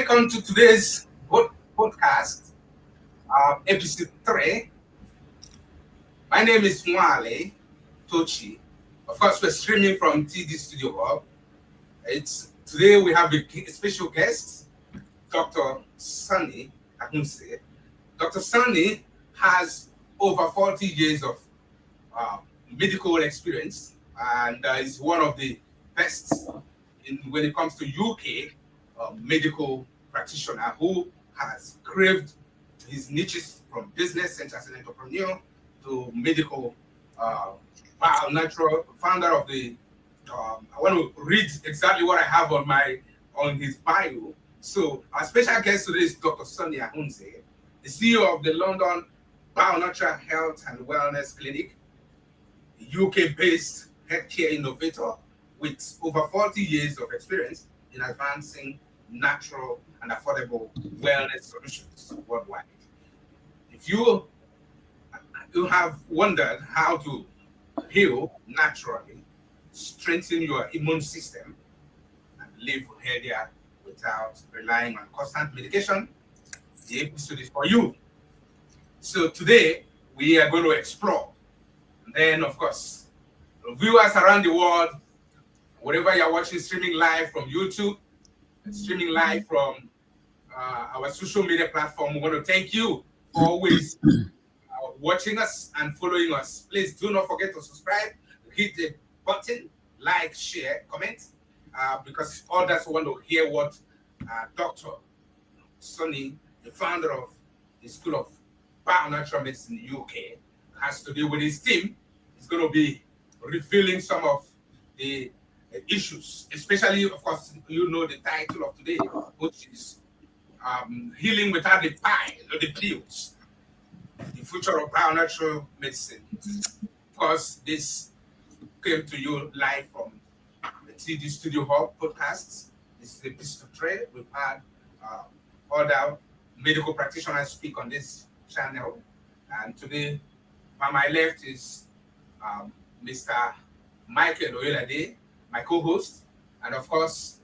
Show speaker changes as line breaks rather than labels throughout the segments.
welcome to today's podcast, episode 3. My name is Nwali, Tochi. Of course, we're streaming from TD Studio Hub. Today we have a special guest, Dr. Sunny Ahonsi. Dr. Sunny has over 40 years of medical experience and is one of the best when it comes to UK medical practitioner who has craved his niches from business such as an entrepreneur to medical Bionatural, founder of the I want to read exactly what I have on his bio. So our special guest today is Dr. Sunny Ahonsi, the CEO of the London Bionatural Health and Wellness Clinic, a UK-based healthcare innovator with over 40 years of experience in advancing natural and affordable wellness solutions worldwide. If you have wondered how to heal naturally, strengthen your immune system, and live healthier without relying on constant medication, the episode is for you. So today we are going to explore. And then, of course, viewers around the world, wherever you're watching, streaming live from YouTube, streaming live from our social media platform, we want to thank you for always watching us and following us. Please do not forget to subscribe, hit the button, like, share, comment, because others want to hear what Dr. Sunny, the founder of the School of Bionatural Medicine in the UK, has to do with his team. He's going to be revealing some of the issues, especially, of course, you know the title of today, which is Healing Without the Pie, or the Pills, the Future of Bionatural Medicine. Of course, this came to you live from the TD Studio Hub podcasts. This is episode 3. We've had other medical practitioners speak on this channel. And today, by my left is Mr. Michael Oyelade, my co-host, and of course,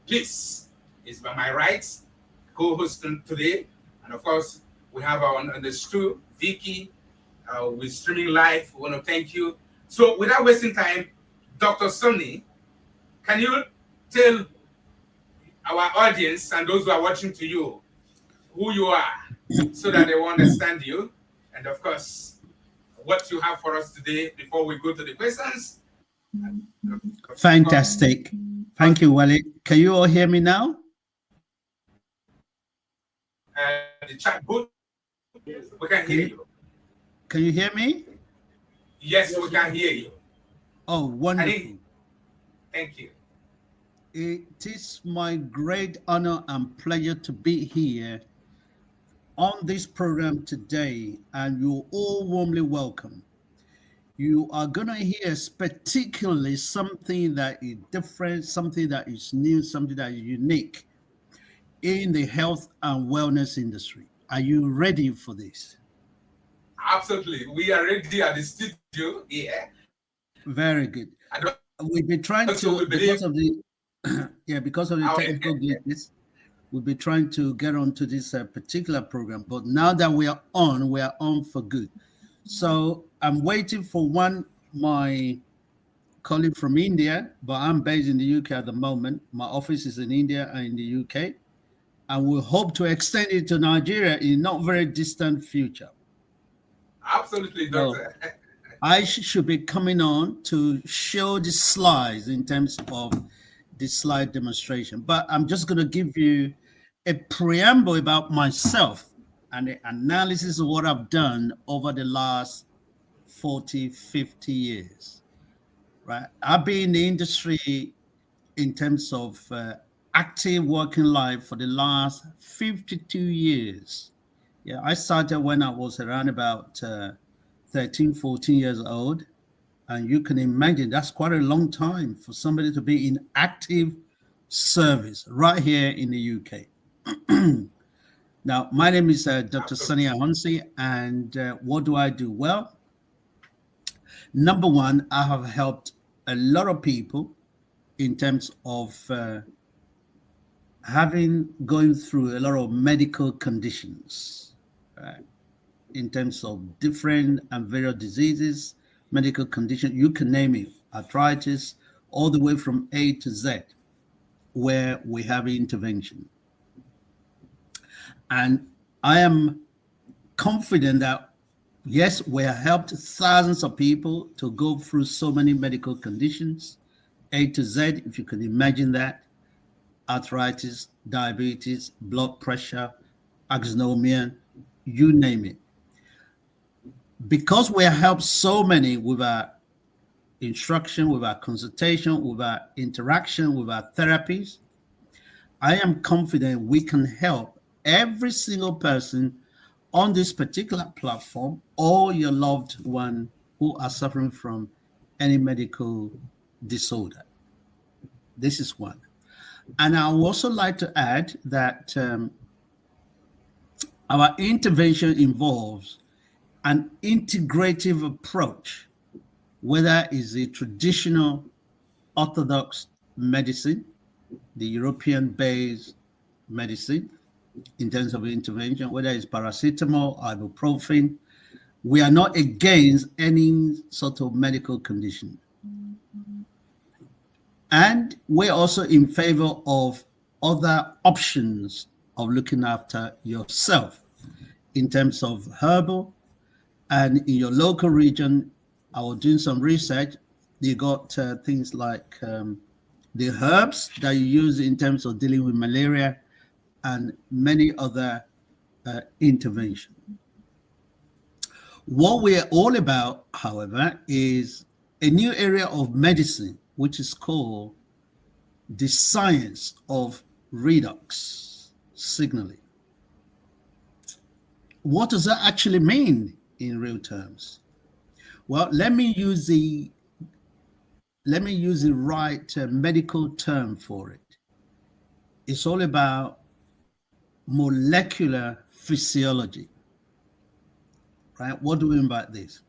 this is by my right, co-host today, and of course, we have on the stool, Vicky, we're streaming live. We want to thank you. So, without wasting time, Dr. Sunny, can you tell our audience and those who are watching to you who you are, so that they will understand you, and of course, what you have for us today before we go to the questions?
Fantastic. Thank you, Wally. Can you all hear me now?
The chat booth, we can hear you.
Can you hear me?
Yes, we can hear you.
Oh, wonderful.
Thank you.
It is my great honor and pleasure to be here on this program today, and you're all warmly welcome. You are going to hear particularly something that is different, something that is new, something that is unique in the health and wellness industry. Are you ready for this?
Absolutely. We are ready at the studio here.
Very good. We've been trying to, because of the technical glitches, we'll be trying to get onto this particular program. But now that we are on for good. So I'm waiting for my colleague from India, but I'm based in the UK at the moment. My office is in India and in the UK, and we hope to extend it to Nigeria in not very distant future.
Absolutely, Doctor.
So I should be coming on to show the slides in terms of the slide demonstration, but I'm just going to give you a preamble about myself and the analysis of what I've done over the last 40, 50 years, right? I've been in the industry in terms of active working life for the last 52 years. Yeah, I started when I was around about 13, 14 years old. And you can imagine that's quite a long time for somebody to be in active service right here in the UK. Now, my name is Dr. Sunny Ahonsi, and what do I do? Well, number one, I have helped a lot of people in terms of going through a lot of medical conditions, right, in terms of different and various diseases, medical conditions, you can name it, arthritis, all the way from A to Z, where we have intervention. And I am confident that, yes, we have helped thousands of people to go through so many medical conditions, A to Z, if you can imagine that, arthritis, diabetes, blood pressure, axonomia, you name it. Because we have helped so many with our instruction, with our consultation, with our interaction, with our therapies, I am confident we can help every single person on this particular platform or your loved one who are suffering from any medical disorder. This is one. And I would also like to add that our intervention involves an integrative approach, whether it's a traditional orthodox medicine, the European-based medicine, in terms of intervention, whether it's paracetamol, ibuprofen. We are not against any sort of medical condition. And we're also in favor of other options of looking after yourself in terms of herbal. And in your local region, I was doing some research. You got things like the herbs that you use in terms of dealing with malaria and many other interventions. What we're all about, however, is a new area of medicine, which is called the science of redox signaling. What does that actually mean in real terms? Well, let me use the right medical term for it. It's all about molecular physiology, right? What do we mean by this?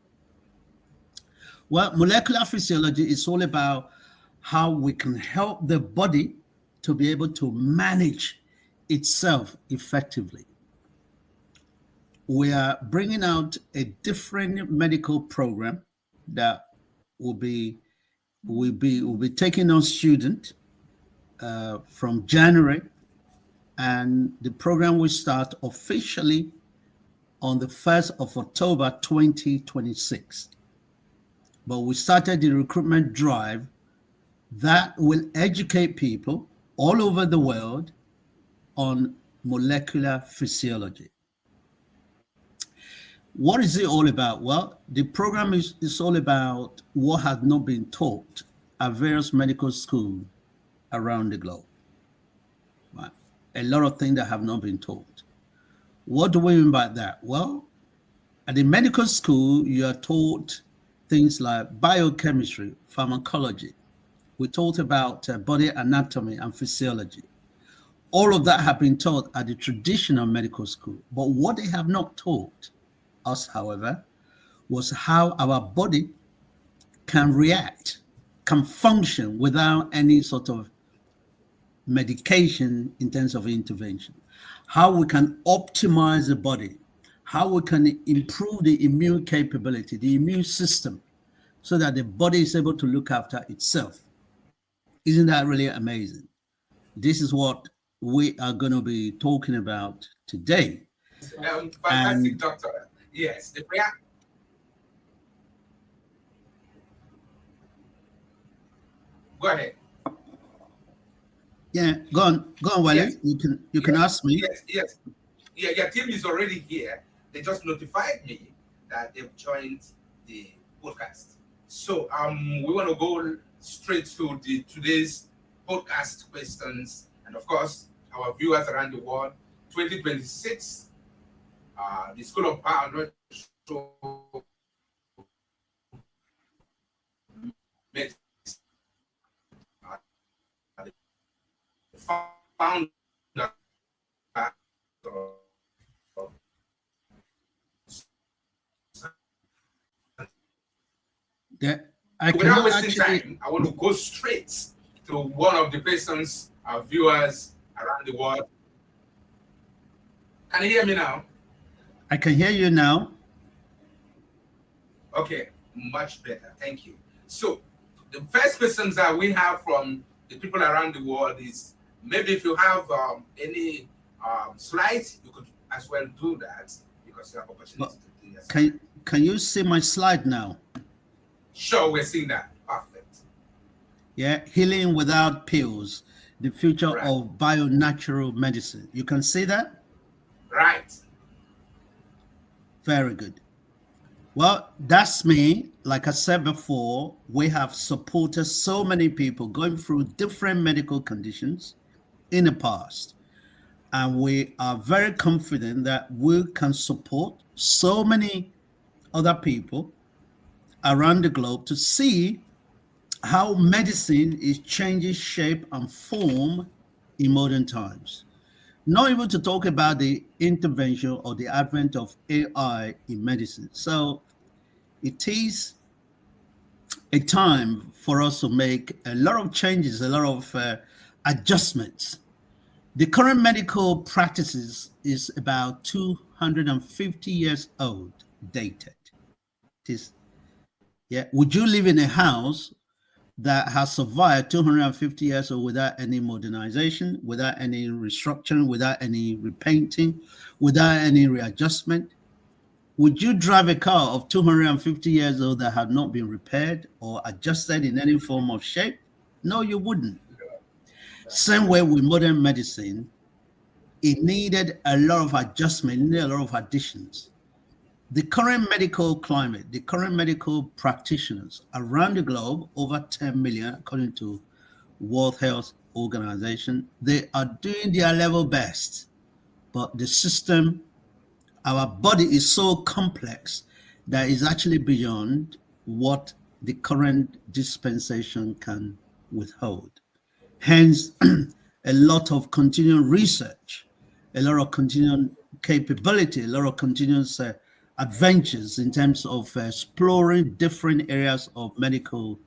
Well, molecular physiology is all about how we can help the body to be able to manage itself effectively. We are bringing out a different medical program that will be taking on students from January, and the program will start officially on the 1st of October 2026. But we started the recruitment drive that will educate people all over the world on molecular physiology. What is it all about? Well, the program is all about what has not been taught at various medical schools around the globe. Right? A lot of things that have not been taught. What do we mean by that? Well, at the medical school, you are taught things like biochemistry, pharmacology. We talked about body anatomy and physiology. All of that have been taught at the traditional medical school. But what they have not taught us, however, was how our body can react, can function without any sort of medication in terms of intervention, how we can optimize the body, how we can improve the immune capability, the immune system, so that the body is able to look after itself. Isn't that really amazing? This is what we are going to be talking about today.
Fantastic, doctor. Yes, the prayer. Go ahead.
Yeah, go on, Wale.
Yes.
You can ask me.
Yes. Yeah, your team is already here. They just notified me that they've joined the podcast. So we want to go straight to today's podcast questions, and of course, our viewers around the world. 2026, the School of Bionatural Medicine, founder
Yeah, I
without
cannot
wasting
actually.
time, I want to go straight to one of the persons our viewers around the world. Can you hear me now?
I can hear you now.
Okay, much better. Thank you. So, the first questions that we have from the people around the world is maybe if you have any slides, you could as well do that because you have opportunity to do that.
Can you see my slide now?
Sure, we're seeing that. Perfect.
Yeah, healing without pills, the future
Right.
of bionatural medicine. You can see that?
Right.
Very good. Well, that's me. Like I said before, we have supported so many people going through different medical conditions in the past. And we are very confident that we can support so many other people around the globe to see how medicine is changing shape and form in modern times. Not even to talk about the intervention or the advent of AI in medicine. So it is a time for us to make a lot of changes, a lot of adjustments. The current medical practices is about 250 years old, dated. It is, yeah. Would you live in a house that has survived 250 years old without any modernization, without any restructuring, without any repainting, without any readjustment? Would you drive a car of 250 years old that had not been repaired or adjusted in any form of shape? No, you wouldn't. Same way with modern medicine, it needed a lot of adjustment, it needed a lot of additions. The current medical climate, the current medical practitioners around the globe, over 10 million, according to World Health Organization, they are doing their level best. But the system, our body is so complex that is actually beyond what the current dispensation can withhold. Hence, a lot of continuing research, a lot of continuing capability, a lot of continuous adventures in terms of exploring different areas of medical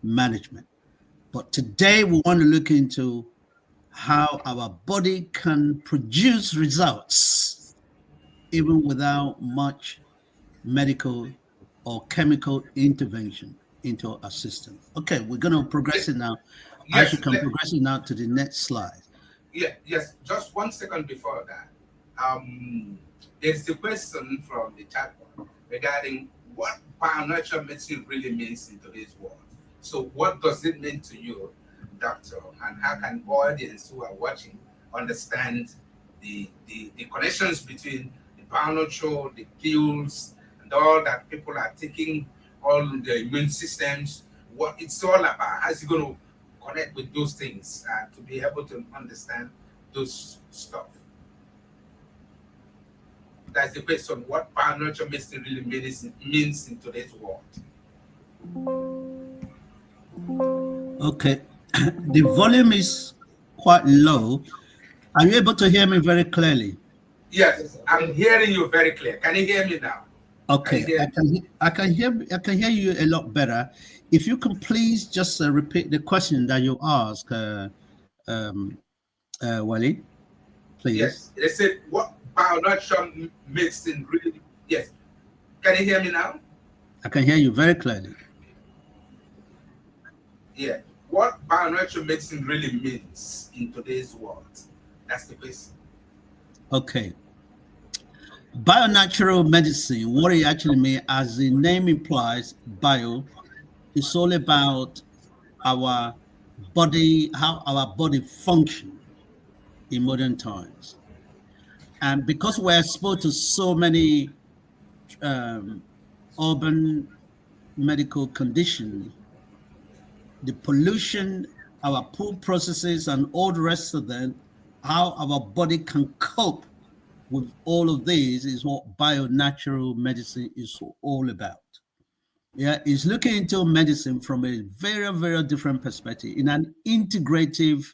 management. But today we want to look into how our body can produce results even without much medical or chemical intervention into our system. Okay, we're going to progress it now. As you
Yes.
can progress it now to the next slide.
Yeah. Yes. Just 1 second before that. There's a question from the chat box regarding what bionatural medicine really means in today's world. So, what does it mean to you, doctor, and how can audience who are watching understand the connections between the bionatural, the pills, and all that people are taking, all the immune systems, what it's all about? How's it going to connect with those things to be able to understand those stuff? That's the question. What bionatural medicine really means in today's world?
Okay, the volume is quite low. Are you able to hear me very clearly?
Yes, I'm hearing you very clear. Can you hear me now?
Okay, I can hear you a lot better. If you can please just repeat the question that you asked, Wally, please.
Yes, they said what bionatural medicine really. Yes, can you hear me now?
I can hear you very clearly.
Yeah, what bionatural medicine really means in today's world? That's the question.
Okay. Bionatural medicine, what it actually means, as the name implies, bio, is all about our body, how our body function in modern times. And because we're exposed to so many urban medical conditions, the pollution, our poor processes, and all the rest of them, how our body can cope with all of these is what bionatural medicine is all about. Yeah, it's looking into medicine from a very, very different perspective in an integrative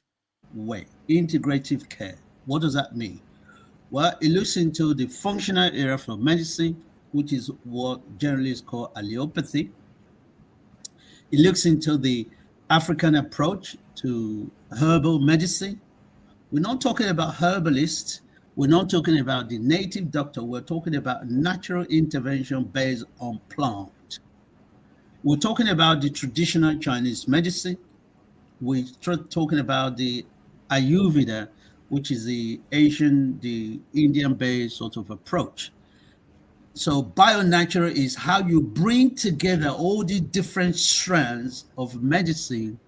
way, integrative care. What does that mean? Well, it looks into the functional area of medicine, which is what generally is called allopathy. It looks into the African approach to herbal medicine. We're not talking about herbalists. We're not talking about the native doctor. We're talking about natural intervention based on plant. We're talking about the traditional Chinese medicine. We're talking about the Ayurveda, which is the Asian, the Indian-based sort of approach. So Bionatural is how you bring together all the different strands of medicine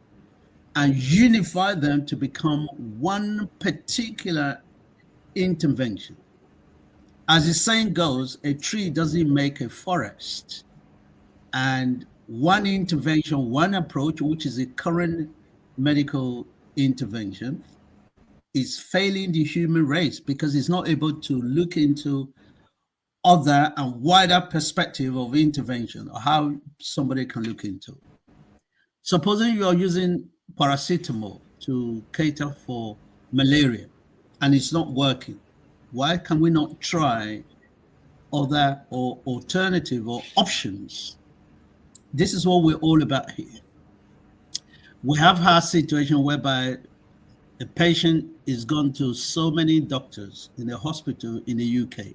and unify them to become one particular intervention. As the saying goes, a tree doesn't make a forest. And one intervention, one approach, which is the current medical intervention, is failing the human race because it's not able to look into other and wider perspective of intervention or how somebody can look into. Supposing you are using paracetamol to cater for malaria and it's not working, why can we not try other or alternative or options? This is what we're all about here. We have had a situation whereby a patient is gone to so many doctors in the hospital in the UK.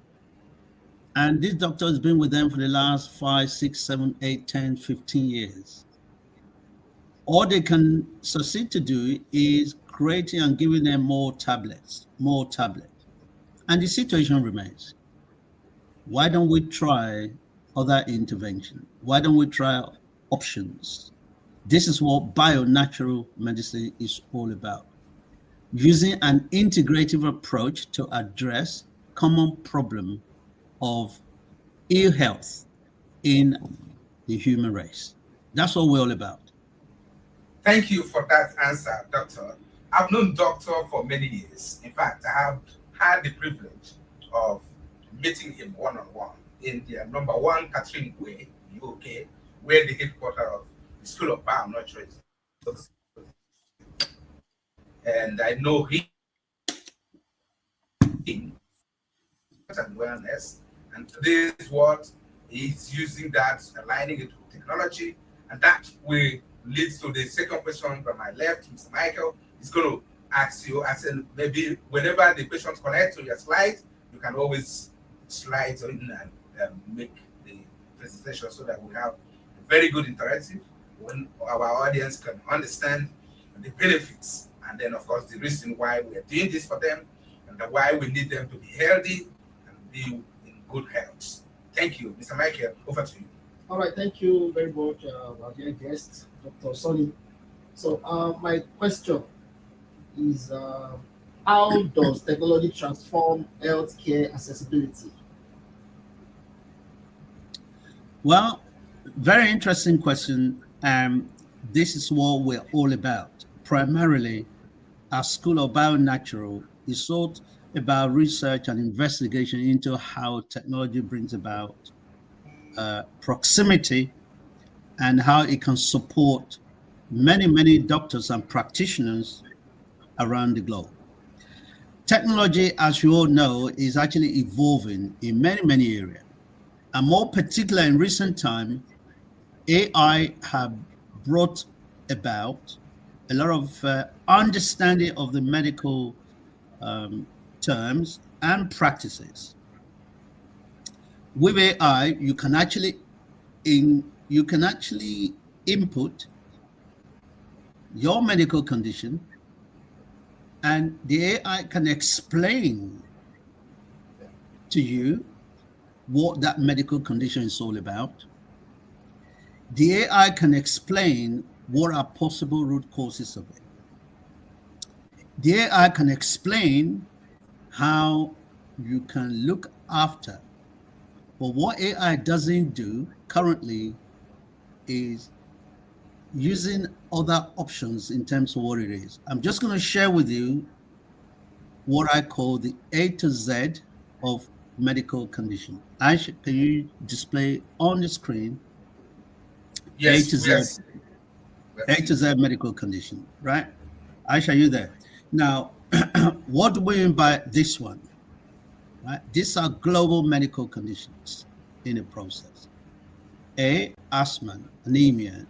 And this doctor has been with them for the last 5, 6, 7, 8, 10, 15 years. All they can succeed to do is creating and giving them more tablets. And the situation remains. Why don't we try other intervention? Why don't we try options? This is what Bionatural Medicine is all about. Using an integrative approach to address common problem of ill health in the human race. That's what we're all about.
Thank you for that answer, Doctor. I've known Doctor for many years. In fact, I have had the privilege of meeting him one-on-one in their number one Catherine Way, UK, where the headquarters of the School of Bionatural is. And I know him and wellness. And today is what he's using that, aligning it with technology. And that will lead to the second question from my left, Mr. Michael. He's going to ask you, I said, maybe whenever the patient connects to your slide, you can always slide in and make the presentation so that we have a very good interactive when our audience can understand the benefits and then, of course, the reason why we are doing this for them and why we need them to be healthy and be in good health. Thank you. Mr. Michael, over to you.
All right, thank you very much, our dear guest, Dr. Sonny. So my question is, how does technology transform healthcare accessibility?
Well, very interesting question. This is what we're all about. Primarily, our School of Bionatural is all about research and investigation into how technology brings about proximity and how it can support many, many doctors and practitioners around the globe. Technology, as you all know, is actually evolving in many, many areas. And more particularly in recent time, AI have brought about a lot of understanding of the medical terms and practices. With AI, you can actually input your medical condition, and the AI can explain to you what that medical condition is all about. The AI can explain what are possible root causes of it. The AI can explain how you can look after. But what AI doesn't do currently is using other options in terms of what it is. I'm just going to share with you what I call the A to Z of medical condition. Aisha, can you display on the screen
Yes,
A to Z,
yes.
A to Z medical condition, right? Aisha, are you there? Now, what do we mean by this one? Right? These are global medical conditions in the process. A, asthma, anemia,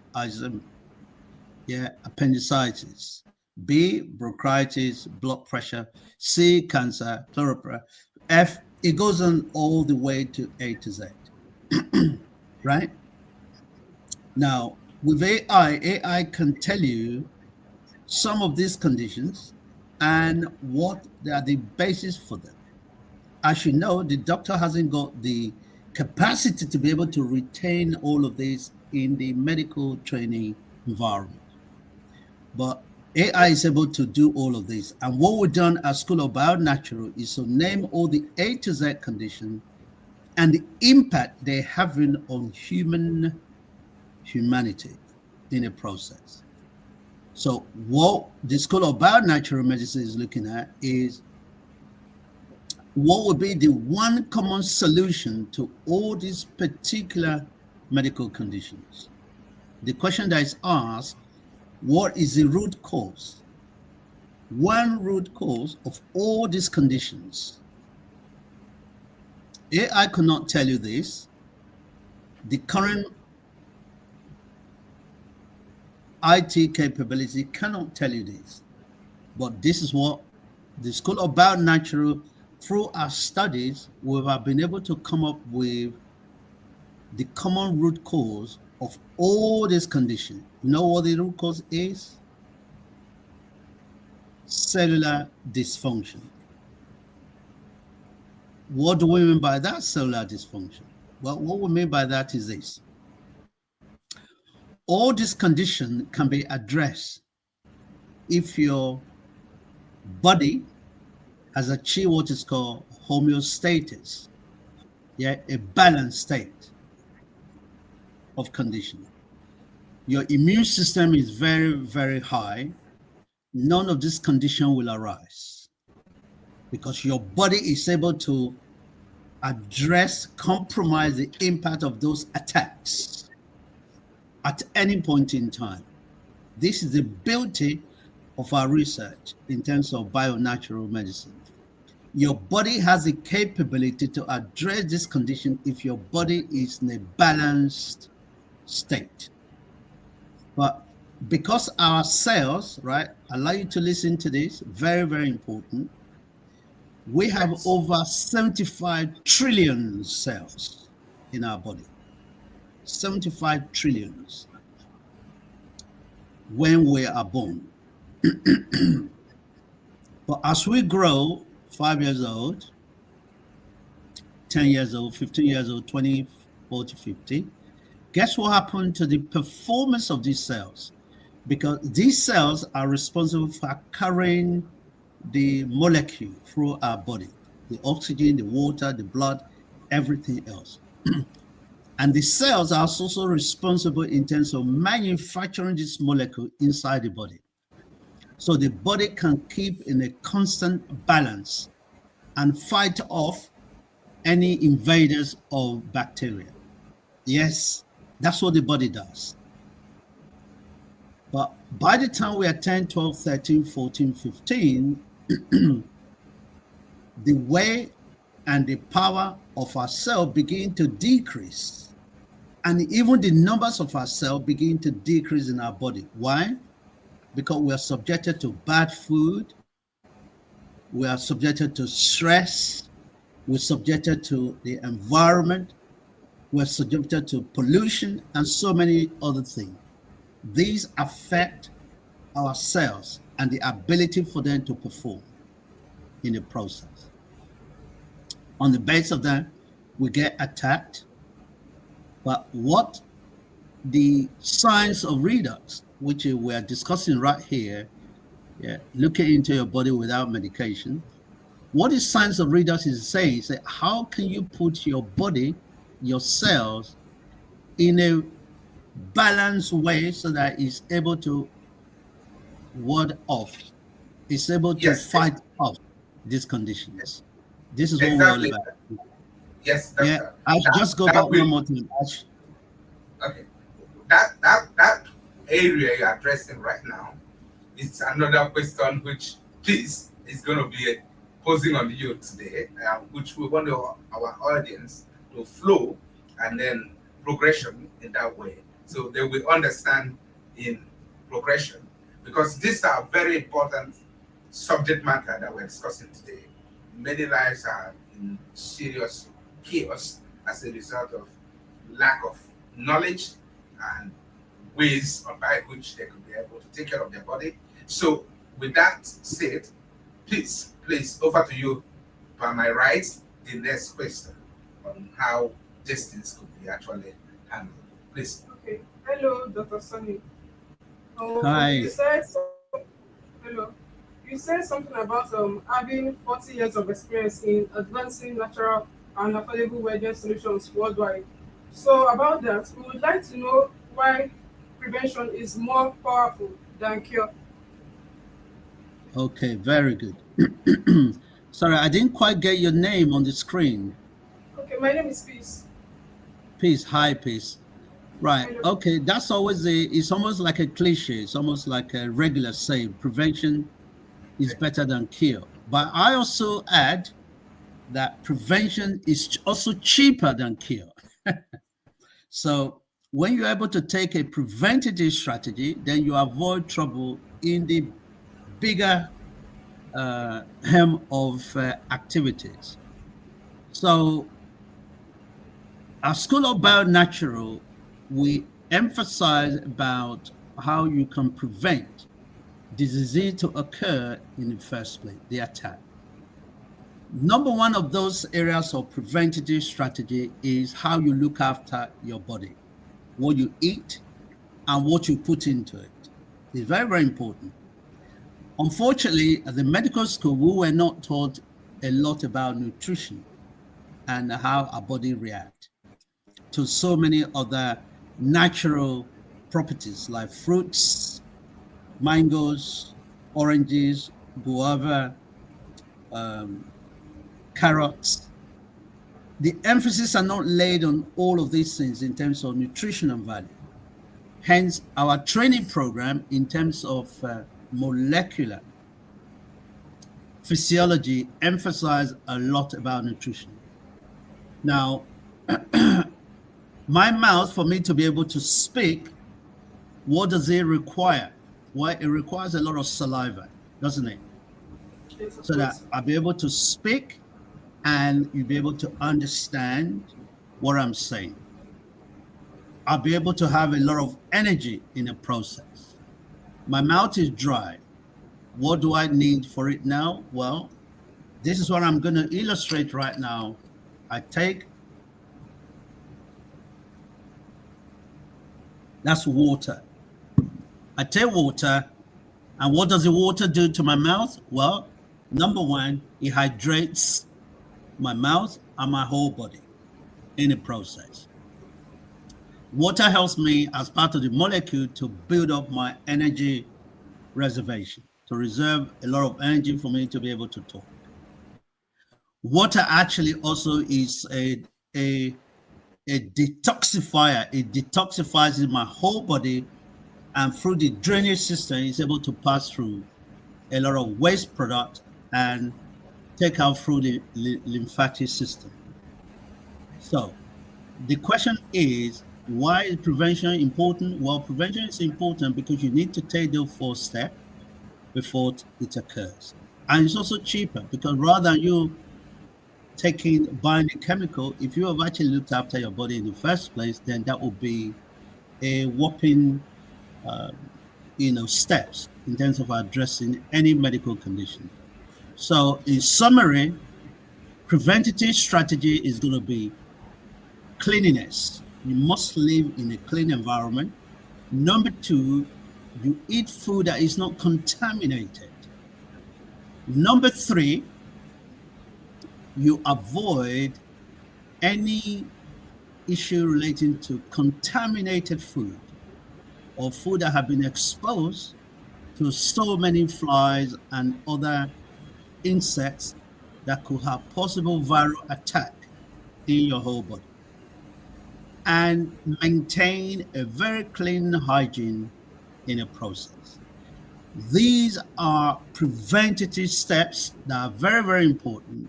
appendicitis, B, bronchitis, blood pressure. C, cancer, chloropress. F, it goes on all the way to A to Z, right? Now, with AI can tell you some of these conditions and what are the basis for them. As you know, the doctor hasn't got the capacity to be able to retain all of this in the medical training environment. But AI is able to do all of this. And what we've done at School of Bionatural is to name all the A to Z conditions and the impact they're having on humanity in a process. So what the School of Bionatural Medicine is looking at is what would be the one common solution to all these particular medical conditions. The question that is asked, what is the root cause? One root cause of all these conditions. AI cannot tell you this. The current IT capability cannot tell you this. But this is what the School of Bionatural, through our studies, we have been able to come up with the common root cause of all these conditions. You know what the root cause is? Cellular dysfunction. What do we mean by that, cellular dysfunction? Well, what we mean by that is this. All these conditions can be addressed if your body has achieved what is called homeostasis, a balanced state of condition. Your immune system is very, very high. None of this condition will arise because your body is able to compromise the impact of those attacks at any point in time. This is the beauty of our research in terms of bionatural medicine. Your body has the capability to address this condition if your body is in a balanced state. But because our cells, right, allow you to listen to this, very, very important. We have over 75 trillion cells in our body. 75 trillions when we are born. But as we grow, 5 years old, 10 years old, 15 years old, 20, 40, 50, guess what happened to the performance of these cells? Because these cells are responsible for carrying the molecule through our body, the oxygen, the water, the blood, everything else. And the cells are also responsible in terms of manufacturing this molecule inside the body. So the body can keep in a constant balance and fight off any invaders of bacteria. Yes, that's what the body does. But by the time we are 10, 12, 13, 14, 15, the way and the power of our cell begin to decrease. And even the numbers of our cells begin to decrease in our body. Why? Because we are subjected to bad food. We are subjected to stress. We're subjected to the environment. We're subjected to pollution and so many other things. These affect our cells and the ability for them to perform in the process. On the basis of that, we get attacked. But what the signs of redox, which we are discussing right here, looking into your body without medication, what the signs of redox is saying is that how can you put your body, your cells, in a balanced way so that it's able to ward off, it's able to fight off these conditions. This is what we're all about.
Yes.
I'll just go back one more time.
Okay. That area you're addressing right now is another question which please is going to be posing on you today, which we want our audience to flow and then progression in that way. So they will understand in progression because these are very important subject matter that we're discussing today. Many lives are in serious chaos as a result of lack of knowledge and ways by which they could be able to take care of their body. So, with that said, please, over to you. By my right, the next question on how these things could be actually handled. Please.
Okay. Hello, Dr. Sonny.
Hi.
Hello. You said something about having 40 years of experience in advancing natural and affordable wellness solutions worldwide. So about that, we would like to know why prevention is more powerful than cure.
Okay, very good. Sorry, I didn't quite get your name on the screen.
Okay, my name is Peace.
Peace, hi, Peace. Right.
Hello.
Okay, that's always it's almost like a cliche. It's almost like a regular saying, prevention is better than cure. But I also add that prevention is also cheaper than cure. So when you're able to take a preventative strategy, then you avoid trouble in the bigger hem of activities. So our School of Bionatural, we emphasize about how you can prevent the disease to occur in the first place, the attack. Number one of those areas of preventative strategy is how you look after your body, what you eat and what you put into it. It's very, very important. Unfortunately, at the medical school, we were not taught a lot about nutrition and how our body reacts to so many other natural properties like fruits, mangoes, oranges, guava, carrots. The emphasis are not laid on all of these things in terms of nutritional value. Hence, our training program in terms of molecular physiology emphasize a lot about nutrition. Now, my mouth, for me to be able to speak, what does it require? Well, it requires a lot of saliva, doesn't it?
Yes, of
So that
course.
I'll be able to speak and you'll be able to understand what I'm saying. I'll be able to have a lot of energy in the process. My mouth is dry. What do I need for it now? Well, this is what I'm going to illustrate right now. That's water. I take water, and what does the water do to my mouth? Well, number one, it hydrates my mouth and my whole body in the process. Water helps me as part of the molecule to build up my energy reservation, to reserve a lot of energy for me to be able to talk. Water actually also is a detoxifier. It detoxifies my whole body, and through the drainage system, it's able to pass through a lot of waste product and take out through the lymphatic system. So the question is, why is prevention important? Well, prevention is important because you need to take the first step before it occurs. And it's also cheaper because rather than you buying a chemical, if you have actually looked after your body in the first place, then that would be a whopping steps in terms of addressing any medical condition. So in summary, preventative strategy is going to be cleanliness. You must live in a clean environment. Number two, you eat food that is not contaminated. Number three, you avoid any issue relating to contaminated food or food that have been exposed to so many flies and other insects that could have possible viral attack in your whole body. And maintain a very clean hygiene in a process. These are preventative steps that are very, very important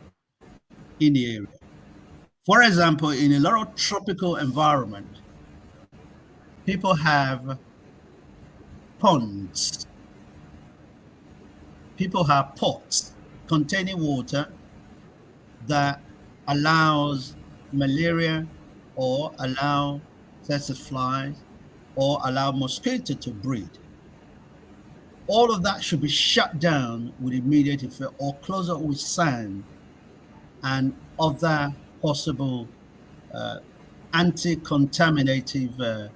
in the area. For example, in a lot of tropical environment, people have ponds people have pots containing water that allows malaria or allow tsetse flies or allow mosquito to breed. All of that should be shut down with immediate effect or close up with sand and other possible uh, anti-contaminative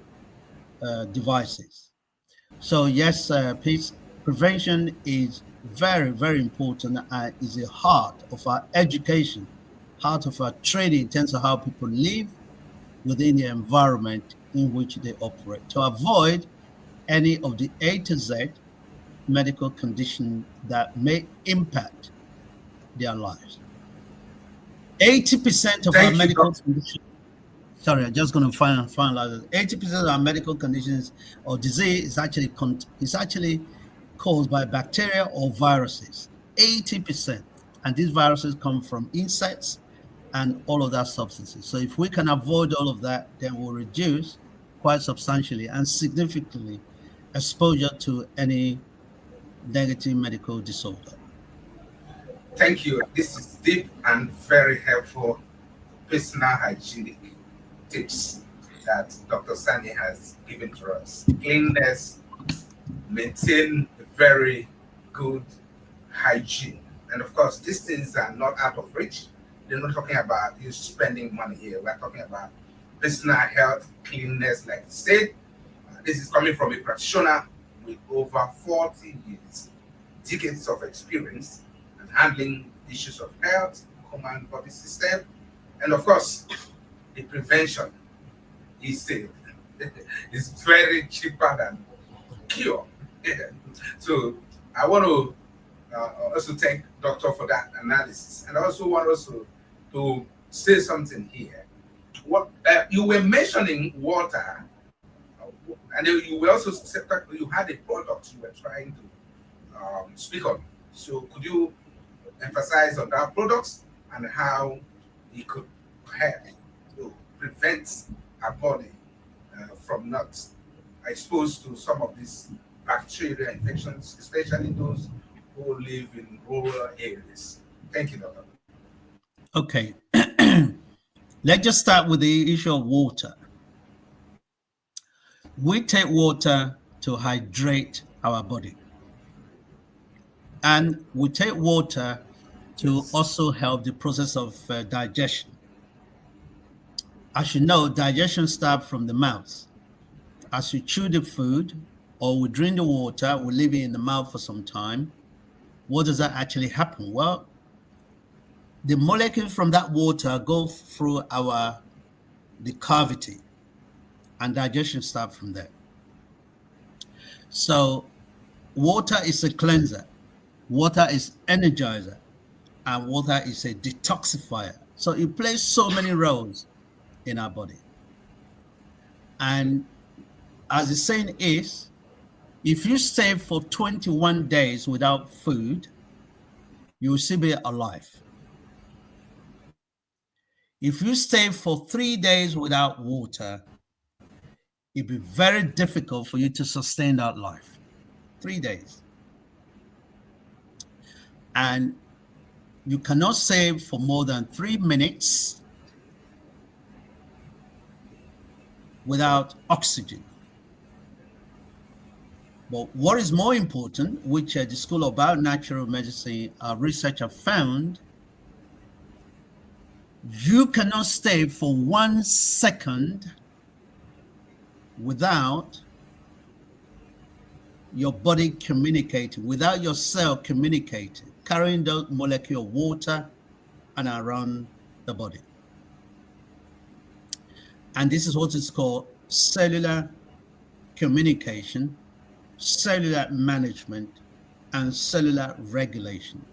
devices. So yes, peace prevention is very, very important and is the heart of our education, heart of our training in terms of how people live within the environment in which they operate to avoid any of the A to Z medical condition that may impact their lives. 80% of our
Thank you,
medical
Doctor.
conditions, sorry, I'm just going to finalize it. 80% of our medical conditions or disease is actually caused by bacteria or viruses. 80%. And these viruses come from insects and all of that substances. So if we can avoid all of that, then we'll reduce quite substantially and significantly exposure to any negative medical disorder.
Thank you. This is deep and very helpful personal hygienic tips that Dr. Sani has given to us. Cleanliness, maintain a very good hygiene. And of course, these things are not out of reach. They're not talking about you spending money here. We're talking about personal health, cleanliness, like I said. This is coming from a practitioner with over 40 years, decades of experience in handling issues of health, human body system, and of course, the prevention is is very cheaper than cure. So I want to also thank Doctor for that analysis, and I also want also to say something here. What you were mentioning water, and you were also you had a product you were trying to speak on. So could you emphasize on that products and how it could help to prevent our body from not exposed to some of these bacterial infections, especially those who live in rural areas? Thank you, Doctor.
Okay. Let's just start with the issue of water. We take water to hydrate our body. And we take water to also help the process of digestion. As you know, digestion starts from the mouth. As you chew the food or we drink the water, we leave it in the mouth for some time. What does that actually happen? Well, the molecules from that water go through the cavity, and digestion starts from there. So water is a cleanser, water is energizer, and water is a detoxifier. So it plays so many roles in our body. And as the saying is, if you stay for 21 days without food, you will still be alive. If you stay for 3 days without water, it'll be very difficult for you to sustain that life. 3 days. And you cannot stay for more than 3 minutes without oxygen. But what is more important, which the School of Bionatural Medicine research have found, you cannot stay for 1 second without your body communicating, without your cell communicating, carrying the molecule of water and around the body. And this is what is called cellular communication, cellular management, and cellular regulation.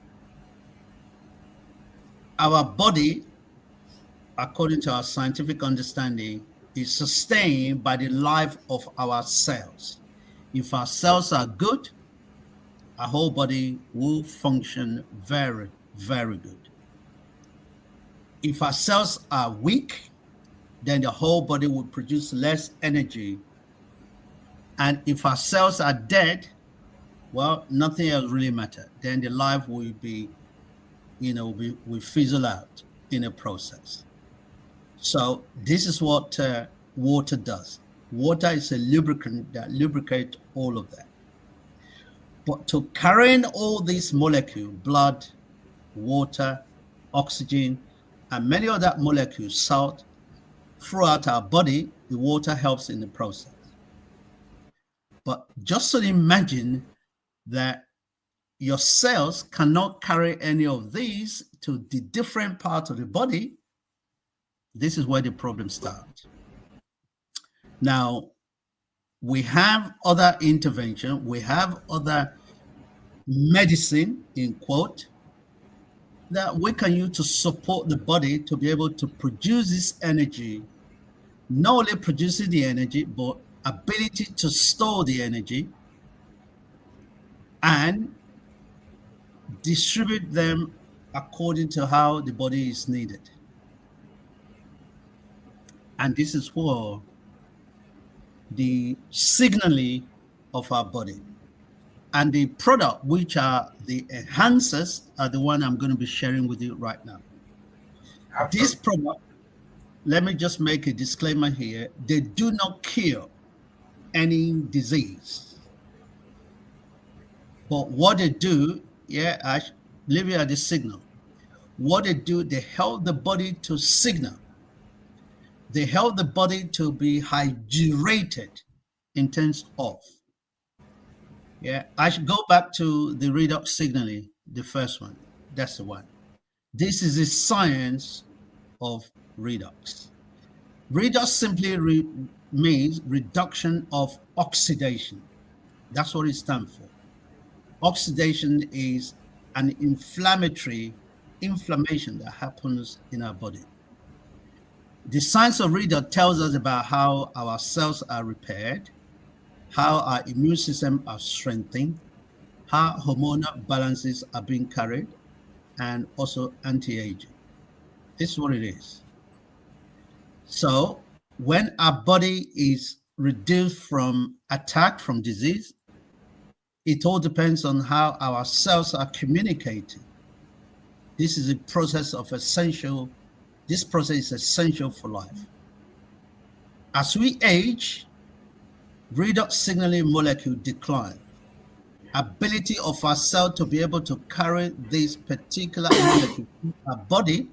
Our body, according to our scientific understanding, is sustained by the life of our cells. If our cells are good, our whole body will function very, very good. If our cells are weak, then the whole body will produce less energy. And if our cells are dead, well, nothing else really matters. Then the life will be, will fizzle out in a process. So this is what water does. Water is a lubricant that lubricates all of that. But to carrying all these molecules, blood, water, oxygen, and many other molecules, salt, throughout our body, the water helps in the process. But just so imagine that your cells cannot carry any of these to the different parts of the body. This is where the problem starts. Now, we have other intervention, we have other medicine, in quote, that we can use to support the body to be able to produce this energy, not only producing the energy, but ability to store the energy and distribute them according to how the body is needed. And this is for the signaling of our body. And the product, which are the enhancers, are the one I'm going to be sharing with you right now.
Absolutely.
This product, let me just make a disclaimer here, they do not cure any disease. But what they do, I leave you at the signal. What they do, they help the body to signal. They help the body to be hydrated in terms of. I should go back to the redox signaling, the first one. That's the one. This is the science of redox. Redox simply means reduction of oxidation. That's what it stands for. Oxidation is an inflammation that happens in our body. The science of redox tells us about how our cells are repaired, how our immune system are strengthened, how hormonal balances are being carried, and also anti-aging. This is what it is. So when our body is reduced from attack, from disease, it all depends on how our cells are communicating. This is a process of essential. This process is essential for life. As we age, redox signaling molecule decline. Ability of our cell to be able to carry this particular molecule in our body,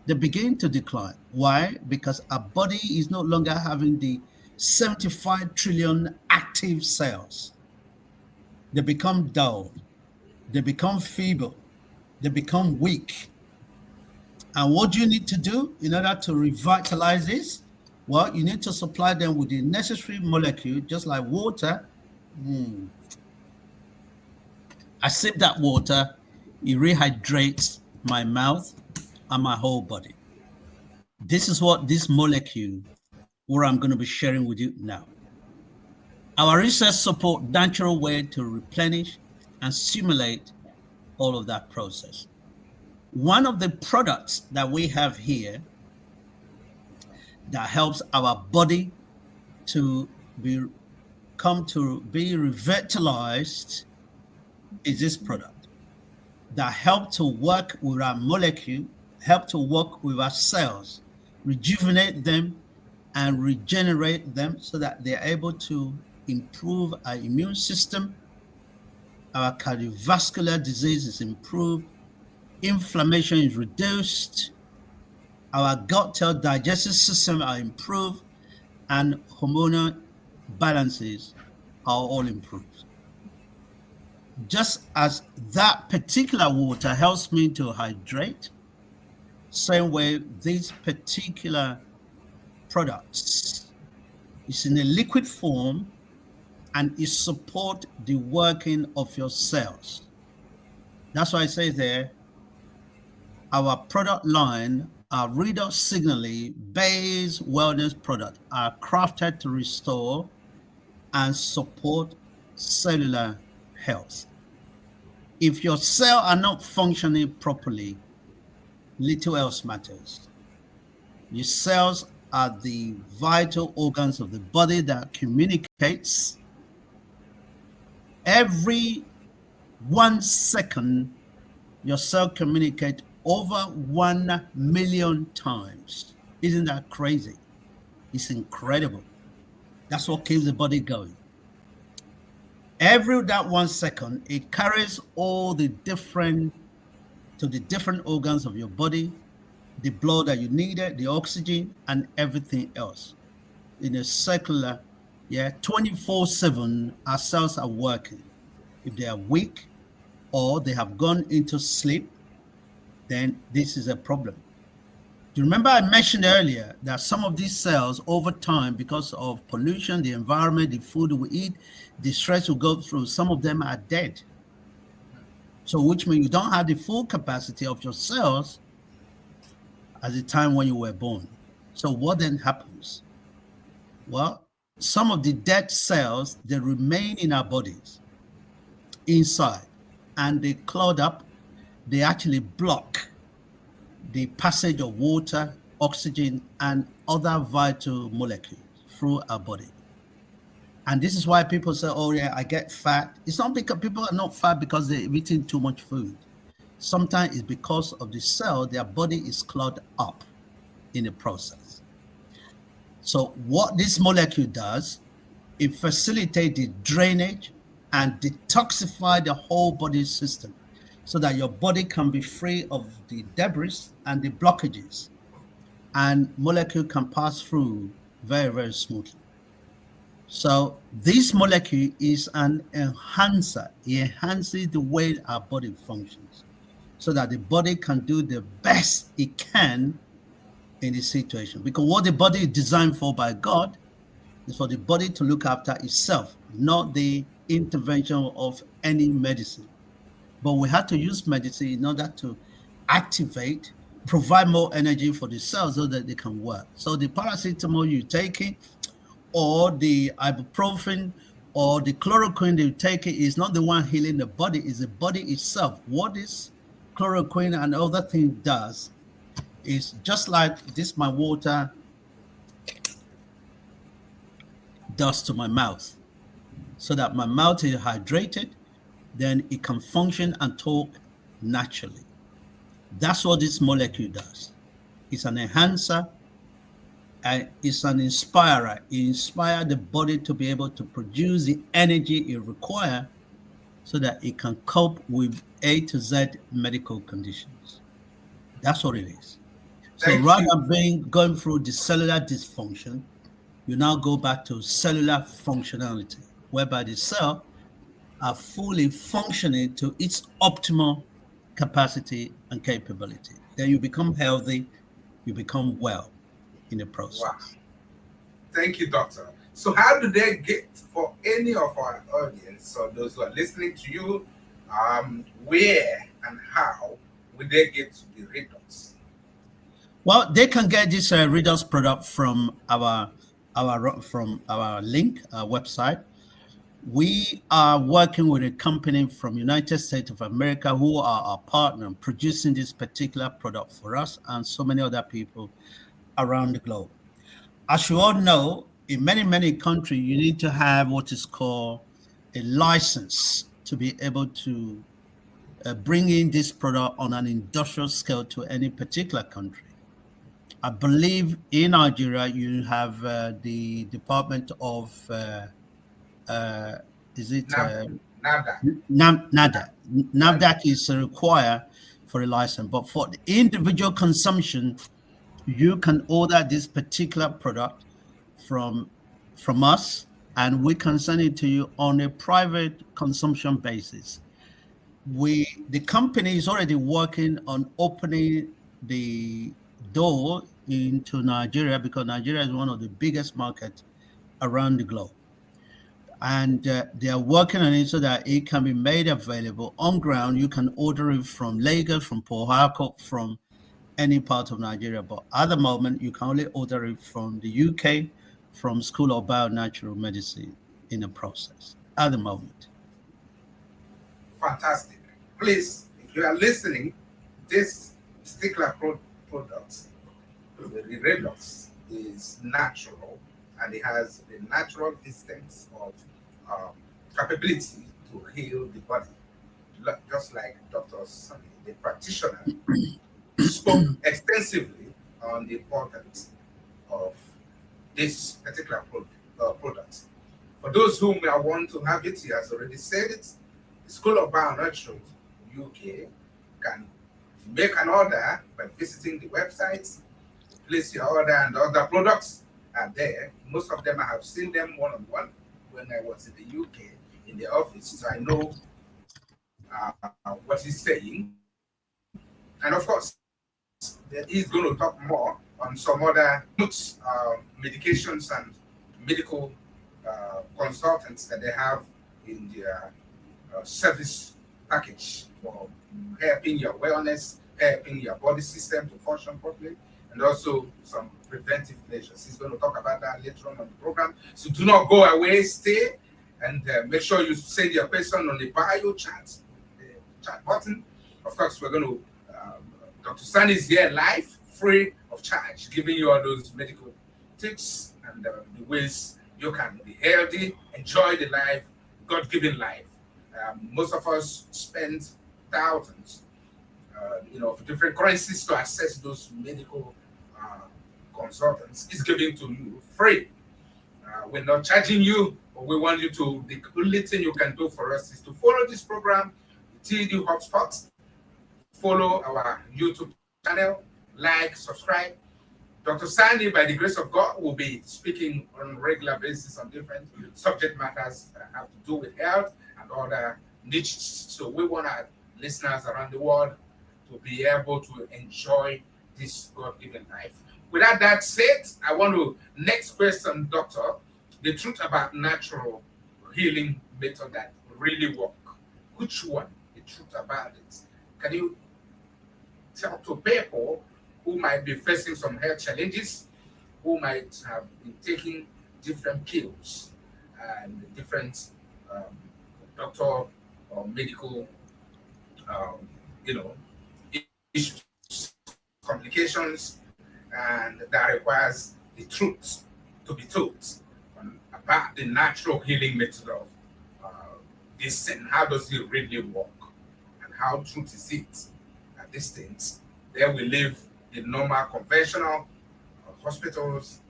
they begin to decline. Why? Because our body is no longer having the 75 trillion active cells. They become dull. They become feeble. They become weak. And what do you need to do in order to revitalize this? Well, you need to supply them with the necessary molecule, just like water. I sip that water, it rehydrates my mouth and my whole body. This is what this molecule, what I'm going to be sharing with you now. Our research support natural way to replenish and stimulate all of that process. One of the products that we have here that helps our body to be revitalized is this product that help to work with our molecule, help to work with our cells, rejuvenate them and regenerate them so that they're able to improve our immune system, our cardiovascular disease is improved, inflammation is reduced, our gut cell digestive system are improved, and hormonal balances are all improved. Just as that particular water helps me to hydrate, same way these particular products is in a liquid form and it support the working of your cells. That's why I say there, our product line, our redox signaling based wellness product are crafted to restore and support cellular health. If your cells are not functioning properly, little else matters. Your cells are the vital organs of the body that communicates Every 1 second, your cell communicate over 1 million times. Isn't that crazy? It's incredible. That's what keeps the body going. Every that 1 second, it carries all the different to the different organs of your body, the blood that you needed, the oxygen, and everything else in a circular, 24/7. Our cells are working. If they are weak or they have gone into sleep, then this is a problem. Do you remember I mentioned earlier that some of these cells over time, because of pollution, the environment, the food we eat, the stress we go through, some of them are dead. So which means you don't have the full capacity of your cells at the time when you were born. So what then happens? Well, some of the dead cells, they remain in our bodies inside, and they clog up. They actually block the passage of water, oxygen, and other vital molecules through our body. And this is why people say, oh yeah, I get fat. It's not because people are not fat because they're eating too much food. Sometimes it's because of the cell, their body is clogged up in the process. So what this molecule does, it facilitates the drainage and detoxify the whole body system so that your body can be free of the debris and the blockages, and molecule can pass through very, very smoothly. So this molecule is an enhancer. It enhances the way our body functions so that the body can do the best it can in the situation. Because what the body is designed for by God is for the body to look after itself, not the intervention of any medicine. But we have to use medicine in order to activate, provide more energy for the cells so that they can work. So the paracetamol you take it, or the ibuprofen, or the chloroquine you take it is not the one healing the body, it's the body itself. What this chloroquine and other thing does is just like this, my water does to my mouth, so that my mouth is hydrated, then it can function and talk naturally. That's what this molecule does. It's an enhancer, and it's an inspirer. It inspires the body to be able to produce the energy it requires so that it can cope with A to Z medical conditions. That's what it is. So rather than going through the cellular dysfunction, you now go back to cellular functionality, whereby the cell are fully functioning to its optimal capacity and capability. Then you become healthy, you become well in the process.
Wow. Thank you, doctor. So how do they get, for any of our audience or those who are listening to you, where and how would they get to the Redox?
Well, they can get this Redox product from our link, our website. We are working with a company from United States of America who are our partner producing this particular product for us and so many other people around the globe. As you all know, in many, many countries, you need to have what is called a license to be able to bring in this product on an industrial scale to any particular country. I believe in Nigeria, you have the Department of
NAFDAC.
NAFDAC is required for a license, but for the individual consumption, you can order this particular product from us, and we can send it to you on a private consumption basis. The company is already working on opening the door into Nigeria because Nigeria is one of the biggest markets around the globe. And they are working on it so that it can be made available on ground. You can order it from Lagos, from Port Harcourt, from any part of Nigeria. But at the moment, you can only order it from the UK, from School of Bionatural Medicine in the process at the moment.
Fantastic. Please, if you are listening, this particular product, the Redox, is natural, and it has the natural instincts of capability to heal the body. Just like Dr. Sunny, the practitioner, spoke extensively on the importance of this particular product. For those who may want to have it, he has already said it. The School of Bionatural UK can make an order by visiting the website, place your order, and other products are there. Most of them I have seen them one-on-one when I was in the UK in the office, so I know what he's saying. And of course, he's going to talk more on some other medications and medical consultants that they have in their service package for helping your wellness, helping your body system to function properly, and also some preventive measures. He's going to talk about that later on the program. So do not go away, stay, and make sure you send your question on the bio chat, the chat button. Of course, we're going to, Dr. Sani is here live, free of charge, giving you all those medical tips and the ways you can be healthy, enjoy the life, God-given life. Most of us spend thousands, for different currencies to access those medical consultants. It's given to you free. We're not charging you, but we want you to, the only thing you can do for us is to follow this program, TD Hotspot, follow our YouTube channel, like, subscribe. Dr. Sandy, by the grace of God, will be speaking on a regular basis on different subject matters that have to do with health and other niches. So we want our listeners around the world to be able to enjoy this God-given life. Without that said, I want to next question, Doctor, the truth about natural healing method that really work. Which one? The truth about it. Can you tell to people who might be facing some health challenges, who might have been taking different pills and different doctor or medical, issues, complications, and that requires the truth to be told about the natural healing method of this and how does it really work and how truth is it at this stage. There we live the normal conventional hospitals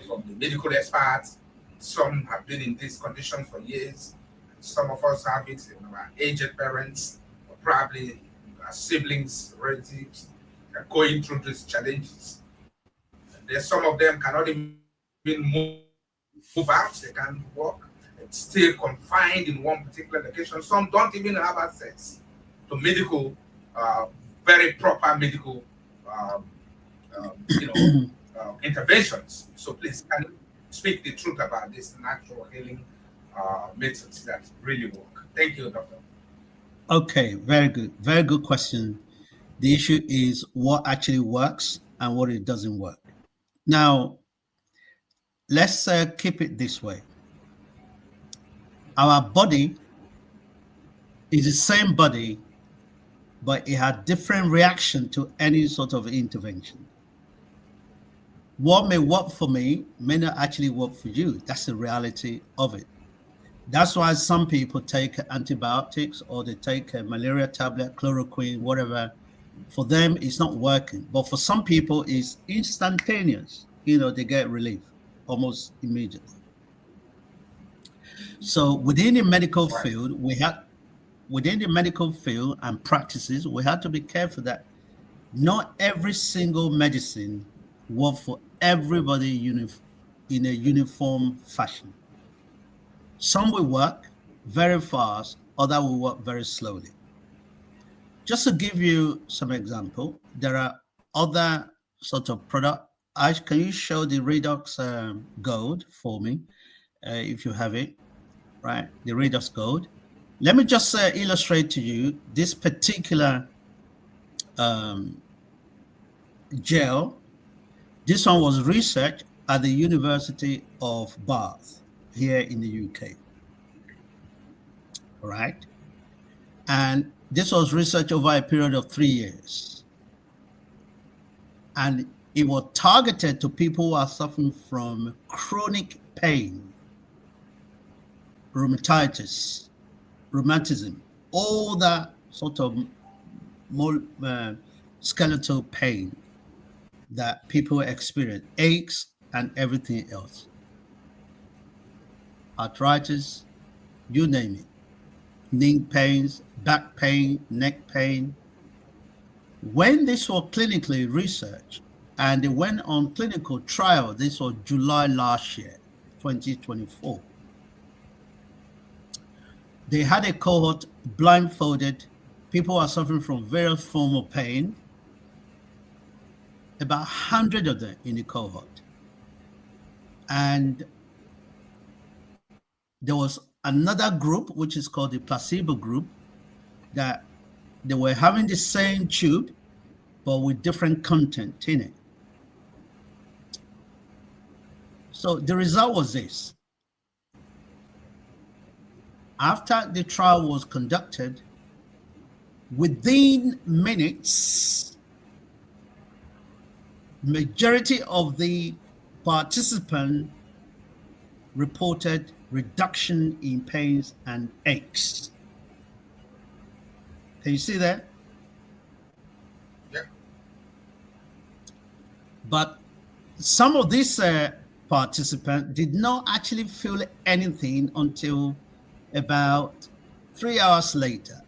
from the medical experts. Some have been in this condition for years. Some of us have it in our aged parents, or probably our siblings, relatives, are going through these challenges. And there's some of them cannot even move out, they can't walk, it's still confined in one particular location. Some don't even have access to medical, very proper medical interventions. So please, can you speak the truth about this natural healing methods that really work? Thank you, Doctor.
Okay, very good. Very good question. The issue is what actually works and what it doesn't work. Now, let's keep it this way. Our body is the same body, but it had different reaction to any sort of intervention. What may work for me may not actually work for you. That's the reality of it. That's why some people take antibiotics or they take a malaria tablet, chloroquine, whatever. For them, it's not working. But for some people, it's instantaneous. They get relief almost immediately. So within the medical field, within the medical field and practices, we have to be careful that not every single medicine works for everybody in a uniform fashion. Some will work very fast, others will work very slowly. Just to give you some example, there are other sort of product. Can you show the Redox Gold for me, if you have it, right? The Redox Gold. Let me just illustrate to you this particular gel. This one was researched at the University of Bath here in the UK. All right. And this was researched over a period of 3 years. And it was targeted to people who are suffering from chronic pain. rheumatism, all that sort of skeletal pain that people experience, aches and everything else, arthritis, you name it, knee pains, back pain, neck pain. When this was clinically researched and they went on clinical trial, this was July last year, 2024. They had a cohort blindfolded. People are suffering from various forms of pain. About 100 of them in the cohort. And there was another group, which is called the placebo group, that they were having the same tube, but with different content in it. So the result was this. After the trial was conducted, within minutes, majority of the participants reported reduction in pains and aches. Can you see that?
Yeah.
But some of these participants did not actually feel anything until about 3 hours later.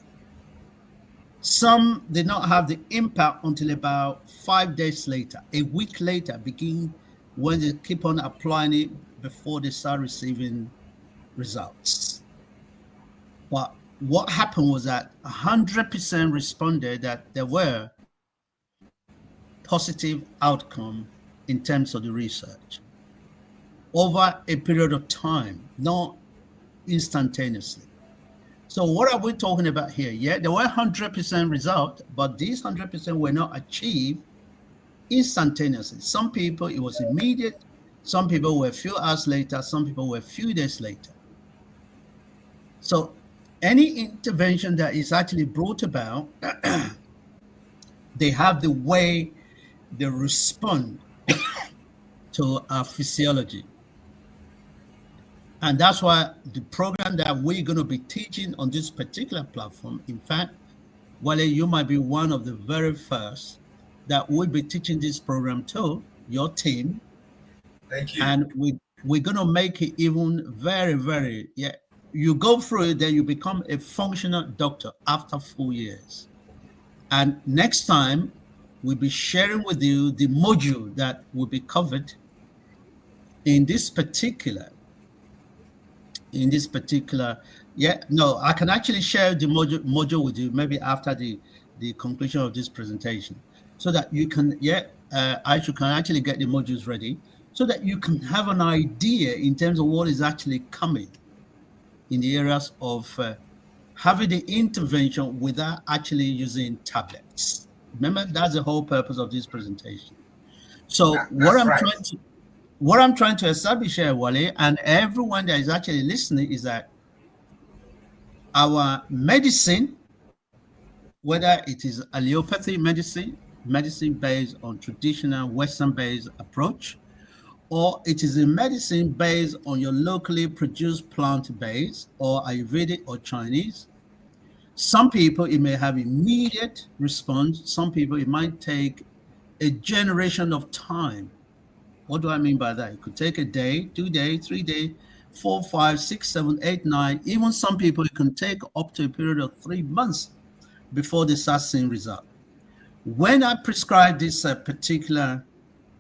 Some did not have the impact until about 5 days later. A week later, begin when they keep on applying it before they start receiving results. But what happened was that 100% responded that there were positive outcome in terms of the research over a period of time, not instantaneously. So what are we talking about here? Yeah, there were 100% result, but these 100% were not achieved instantaneously. Some people, it was immediate. Some people were a few hours later. Some people were a few days later. So any intervention that is actually brought about, they have the way they respond to our physiology. And that's why the program that we're going to be teaching on this particular platform, in fact, Wale, you might be one of the very first that will be teaching this program to your team.
Thank you.
And we're going to make it even very, very, yeah. You go through it, then you become a functional doctor after 4 years. And next time, we'll be sharing with you the module that will be covered in this particular, I can actually share the module with you maybe after the conclusion of this presentation, so that you can, I can actually get the modules ready so that you can have an idea in terms of what is actually coming in the areas of having the intervention without actually using tablets. Remember, that's the whole purpose of this presentation. So what I'm trying to establish here, Wale, and everyone that is actually listening, is that our medicine, whether it is allopathy medicine based on traditional Western-based approach, or it is a medicine based on your locally produced plant-based or Ayurvedic or Chinese. Some people, it may have immediate response. Some people, it might take a generation of time. What do I mean by that? It could take a day, 2 days, 3 days, 4, 5, 6, 7, 8, 9. Even some people, it can take up to a period of 3 months before they start seeing result. When I prescribe this particular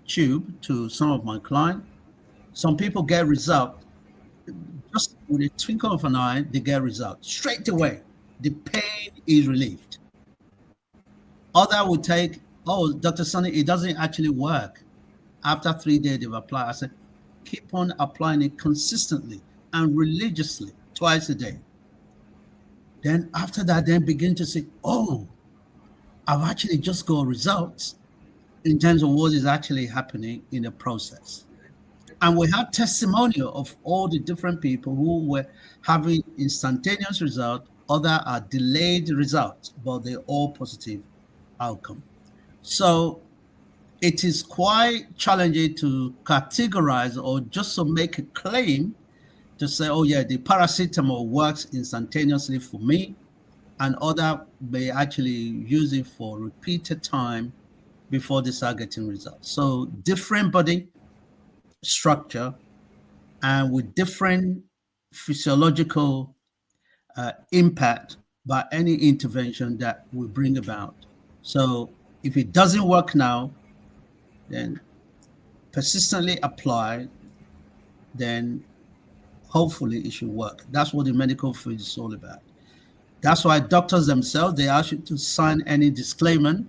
tube to some of my clients, some people get result. Just with a twinkle of an eye, they get result. Straight away, the pain is relieved. Other would take, oh, Dr. Sonny, it doesn't actually work. After 3 days, they've applied. I said, keep on applying it consistently and religiously, twice a day. Then after that, then begin to say, oh, I've actually just got results in terms of what is actually happening in the process. And we have testimonial of all the different people who were having instantaneous results, other are delayed results, but they're all positive outcome. So it is quite challenging to categorize or just to make a claim to say, oh yeah, the paracetamol works instantaneously for me, and other may actually use it for repeated time before they start getting results. So different body structure and with different physiological impact by any intervention that we bring about. So if it doesn't work now, then persistently apply, then hopefully it should work. That's what the medical field is all about. That's why doctors themselves, they ask you to sign any disclaimer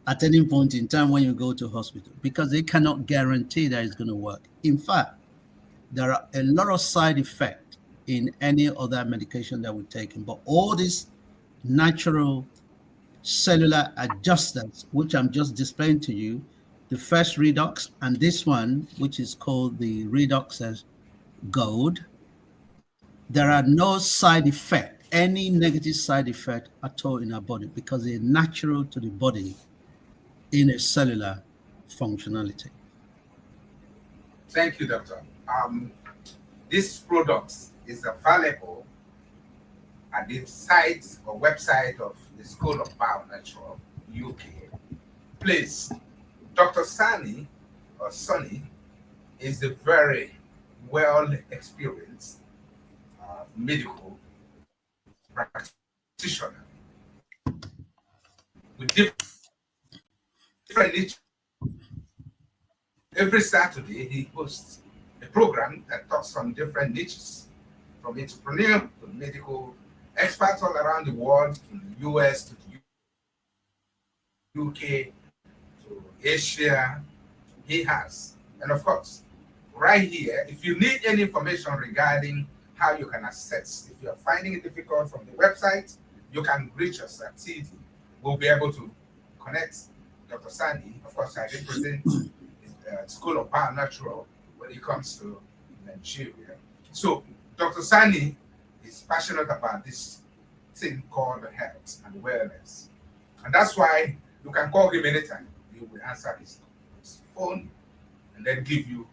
at any point in time when you go to hospital, because they cannot guarantee that it's going to work. In fact, there are a lot of side effects in any other medication that we're taking, but all these natural cellular adjustments, which I'm just displaying to you, the first redox and this one, which is called the redox as gold, there are no side effect, any negative side effect at all in our body, because they're natural to the body in a cellular functionality.
Thank you, doctor. This product is available at the site or website of the School of Bionatural UK. Please, Dr. Sani or Sonny is a very well experienced medical practitioner with different niches. Every Saturday, he hosts a program that talks on different niches, from entrepreneur to medical experts all around the world, from the US to the UK to Asia. He has. And of course, right here, if you need any information regarding how you can assess, if you're finding it difficult from the website, you can reach us at TD. We'll be able to connect Dr. Sani. Of course, I represent School of Bionatural when it comes to Nigeria. So Dr. Sani is passionate about this thing called health and wellness. And that's why you can call him anytime. He will answer his phone and then give you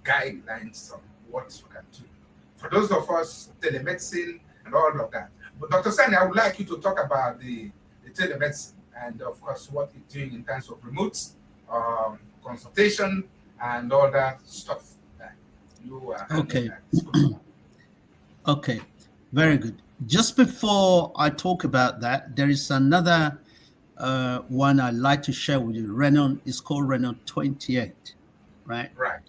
guidelines on what you can do. For those of us, telemedicine and all of that. But Dr. Sani, I would like you to talk about the telemedicine and of course what it's doing in terms of remote consultation and all that stuff that you are
okay. Okay, very good. Just before I talk about that, there is another one I'd like to share with you. Renon is called Renon 28, right?
Right.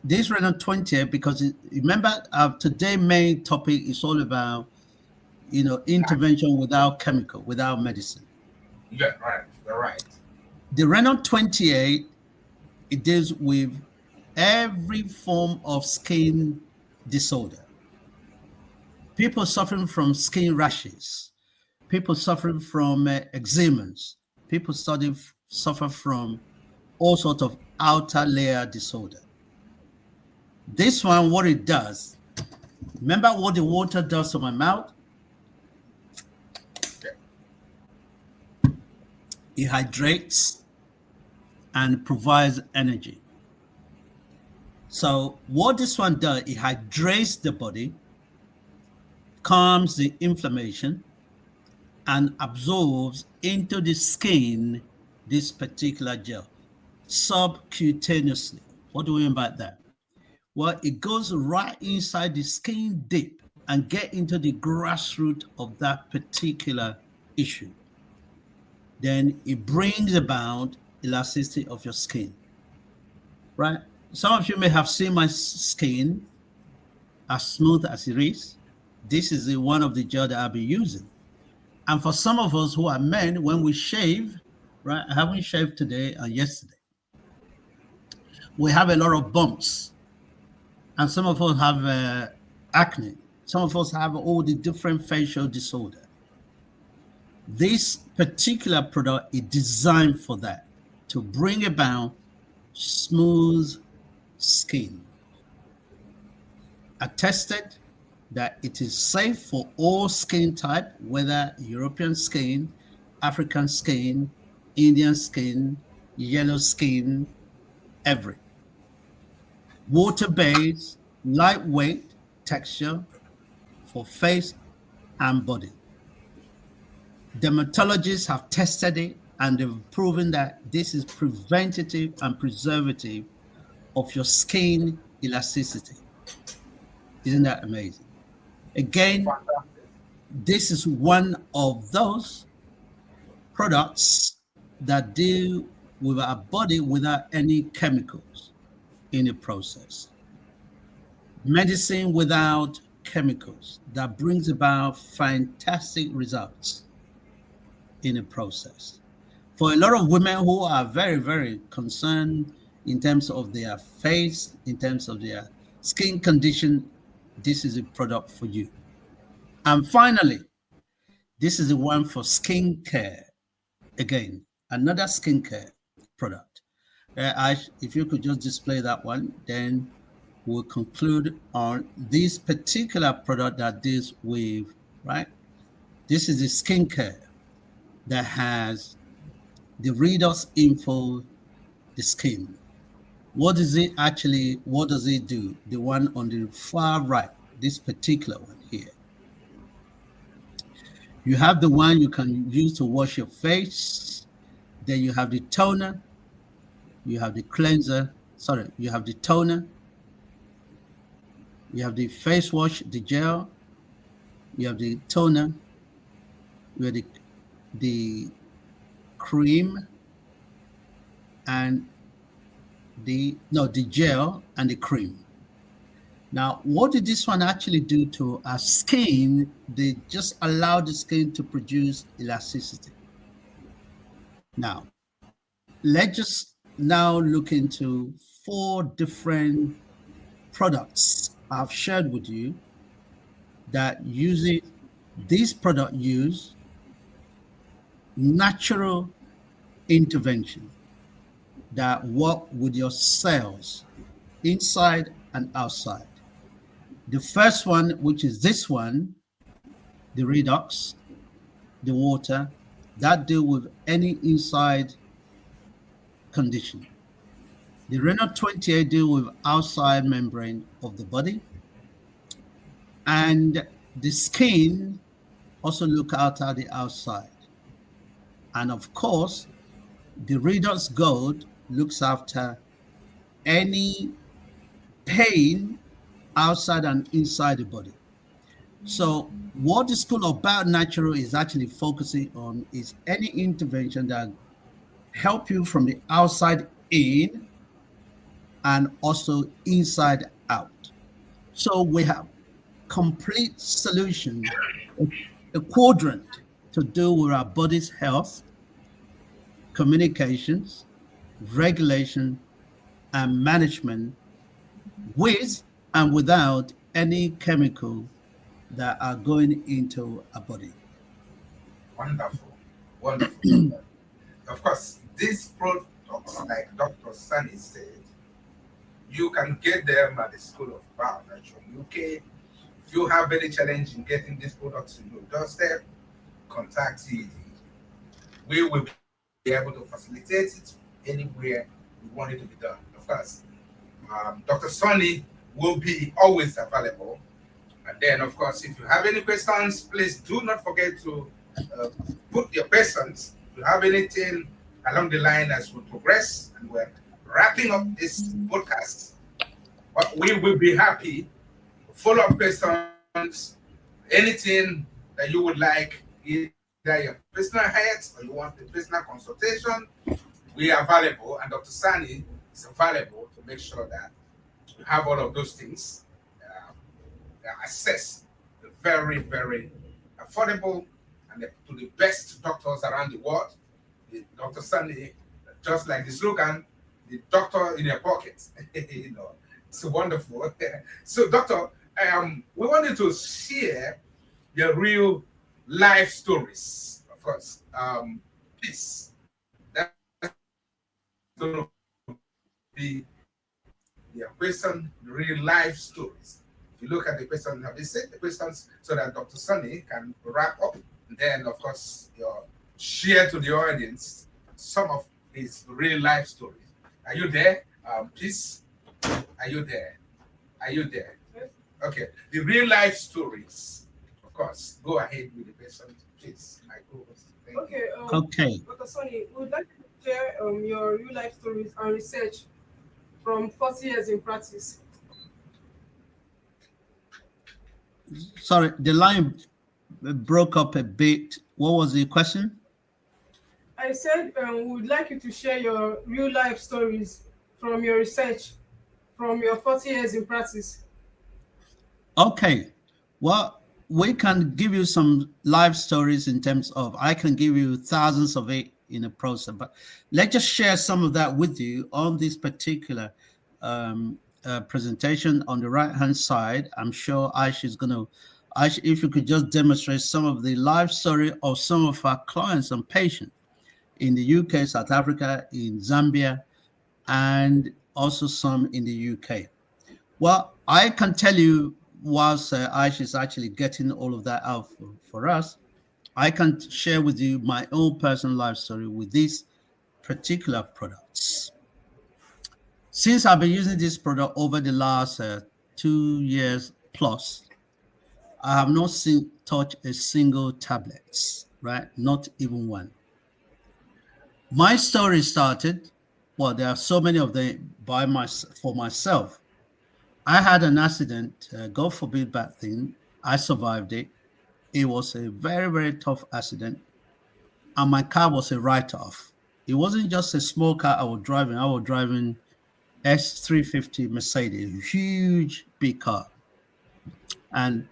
This Renon 28, because remember today's main topic is all about, intervention without chemical, without medicine.
Yeah, right. You're right.
The Renon 28, it deals with every form of skin disorder. People suffering from skin rashes, people suffering from eczemas, people suffer from all sorts of outer layer disorder. This one, what it does, remember what the water does to my mouth? It hydrates and provides energy. So what this one does, it hydrates the body, calms the inflammation, and absorbs into the skin this particular gel subcutaneously. What do we mean by that? Well, it goes right inside the skin deep and get into the grassroots of that particular issue. Then it brings about elasticity of your skin, right? Some of you may have seen my skin as smooth as it is. This is one of the gel that I'll be using. And for some of us who are men, when we shave, right? I haven't shaved today and yesterday. We have a lot of bumps. And some of us have acne. Some of us have all the different facial disorder. This particular product is designed for that, to bring about smooth skin. Attested that it is safe for all skin type, whether European skin, African skin, Indian skin, yellow skin, every. Water-based, lightweight, texture for face and body. Dermatologists have tested it and they've proven that this is preventative and preservative of your skin elasticity. Isn't that amazing? Again, this is one of those products that deal with our body without any chemicals in the process. Medicine without chemicals that brings about fantastic results in the process. For a lot of women who are very, very concerned in terms of their face, in terms of their skin condition, this is a product for you. And finally, this is the one for skincare. Again, another skincare product. If you could just display that one, then we'll conclude on this particular product that deals with, right? This is the skincare that has the redox info, the skin. What does it do? The one on the far right, this particular one here. You have the one you can use to wash your face. Then you have the toner. You have the cleanser. Sorry, you have the toner. You have the face wash, the gel. You have the toner. You have the cream and the gel and the cream. Now, what did this one actually do to our skin? They just allow the skin to produce elasticity. Now, let's just now look into 4 different products I've shared with you that using this product use natural intervention that work with your cells inside and outside. The first one, which is this one, the redox, the water, that deal with any inside condition. The Renal 28 deal with outside membrane of the body. And the skin also look out at the outside. And of course, the Redox Gold looks after any pain outside and inside the body. So what the School of Bionatural is actually focusing on is any intervention that help you from the outside in and also inside out. So we have complete solution, a quadrant to do with our body's health, communications, regulation, and management with and without any chemical that are going into a body.
Wonderful, wonderful. Of course, these products, like Dr. Sunny said, you can get them at the School of Bionatural UK. If you have any challenge in getting these products to your doorstep, contact CED. We will be able to facilitate it anywhere we want it to be done. Of course, Dr. Sunny will be always available. And then, of course, if you have any questions, please do not forget to put your questions. If you have anything along the line as we progress and we're wrapping up this podcast, but we will be happy to follow up questions, anything that you would like, either your personal health or you want a personal consultation, we are available, and Dr. Sani is available to make sure that you have all of those things access very, very affordable and to the best doctors around the world. Dr. Sani, just like the slogan, the doctor in your pocket. You know, it's wonderful. So, Doctor, we wanted to share your real life stories, of course. Please, that's going to be your question, real life stories. If you look at the question, have you set the questions so that Dr. Sunny can wrap up? And then, of course, your share to the audience some of his real life stories. Are you there? Please, are you there? Are you there? Okay, the real life stories. Of course, go ahead with the person, please. My co-host. Thank you.
Okay,
Okay.
Dr. Sonny, we would like you to share your real life stories and research from 40 years in practice.
Sorry, the line broke up a bit. What was the question?
I said we would like you to share your real life stories from your research from your 40 years in practice.
Okay. Well, we can give you some live stories in terms of, I can give you thousands of it in a process, but let's just share some of that with you on this particular presentation. On the right hand side, I'm sure Aisha is going to, Aisha, if you could just demonstrate some of the live story of some of our clients and patients in the UK, South Africa, in Zambia, and also some in the UK. Well, I can tell you, whilst Aisha is actually getting all of that out for us, I can share with you my own personal life story with these particular products. Since I've been using this product over the last 2 years plus, I have not touched a single tablet, right? Not even one. My story started, well, there are so many of them for myself. I had an accident, God forbid bad thing. I survived it. It was a very, very tough accident. And my car was a write-off. It wasn't just a small car I was driving. I was driving S350 Mercedes, a huge, big car. And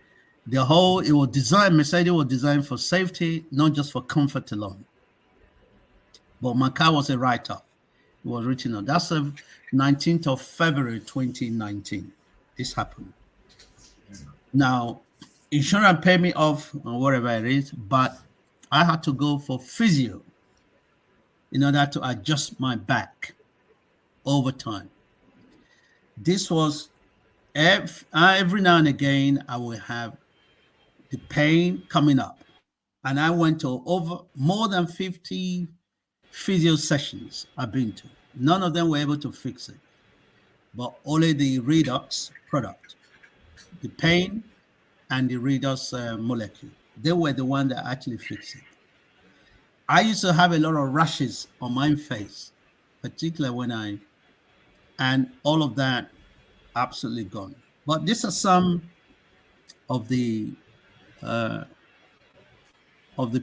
Mercedes was designed for safety, not just for comfort alone. But my car was a write-off. It was written on. That's the 19th of February, 2019. This happened. Now, insurance paid me off or whatever it is, but I had to go for physio in order to adjust my back over time. This was every now and again, I will have the pain coming up. And I went to over more than 50 physio sessions I've been to. None of them were able to fix it, but only the redox product, the pain and the redox molecule. They were the one that actually fixed it. I used to have a lot of rashes on my face, particularly and all of that absolutely gone. But these are some of the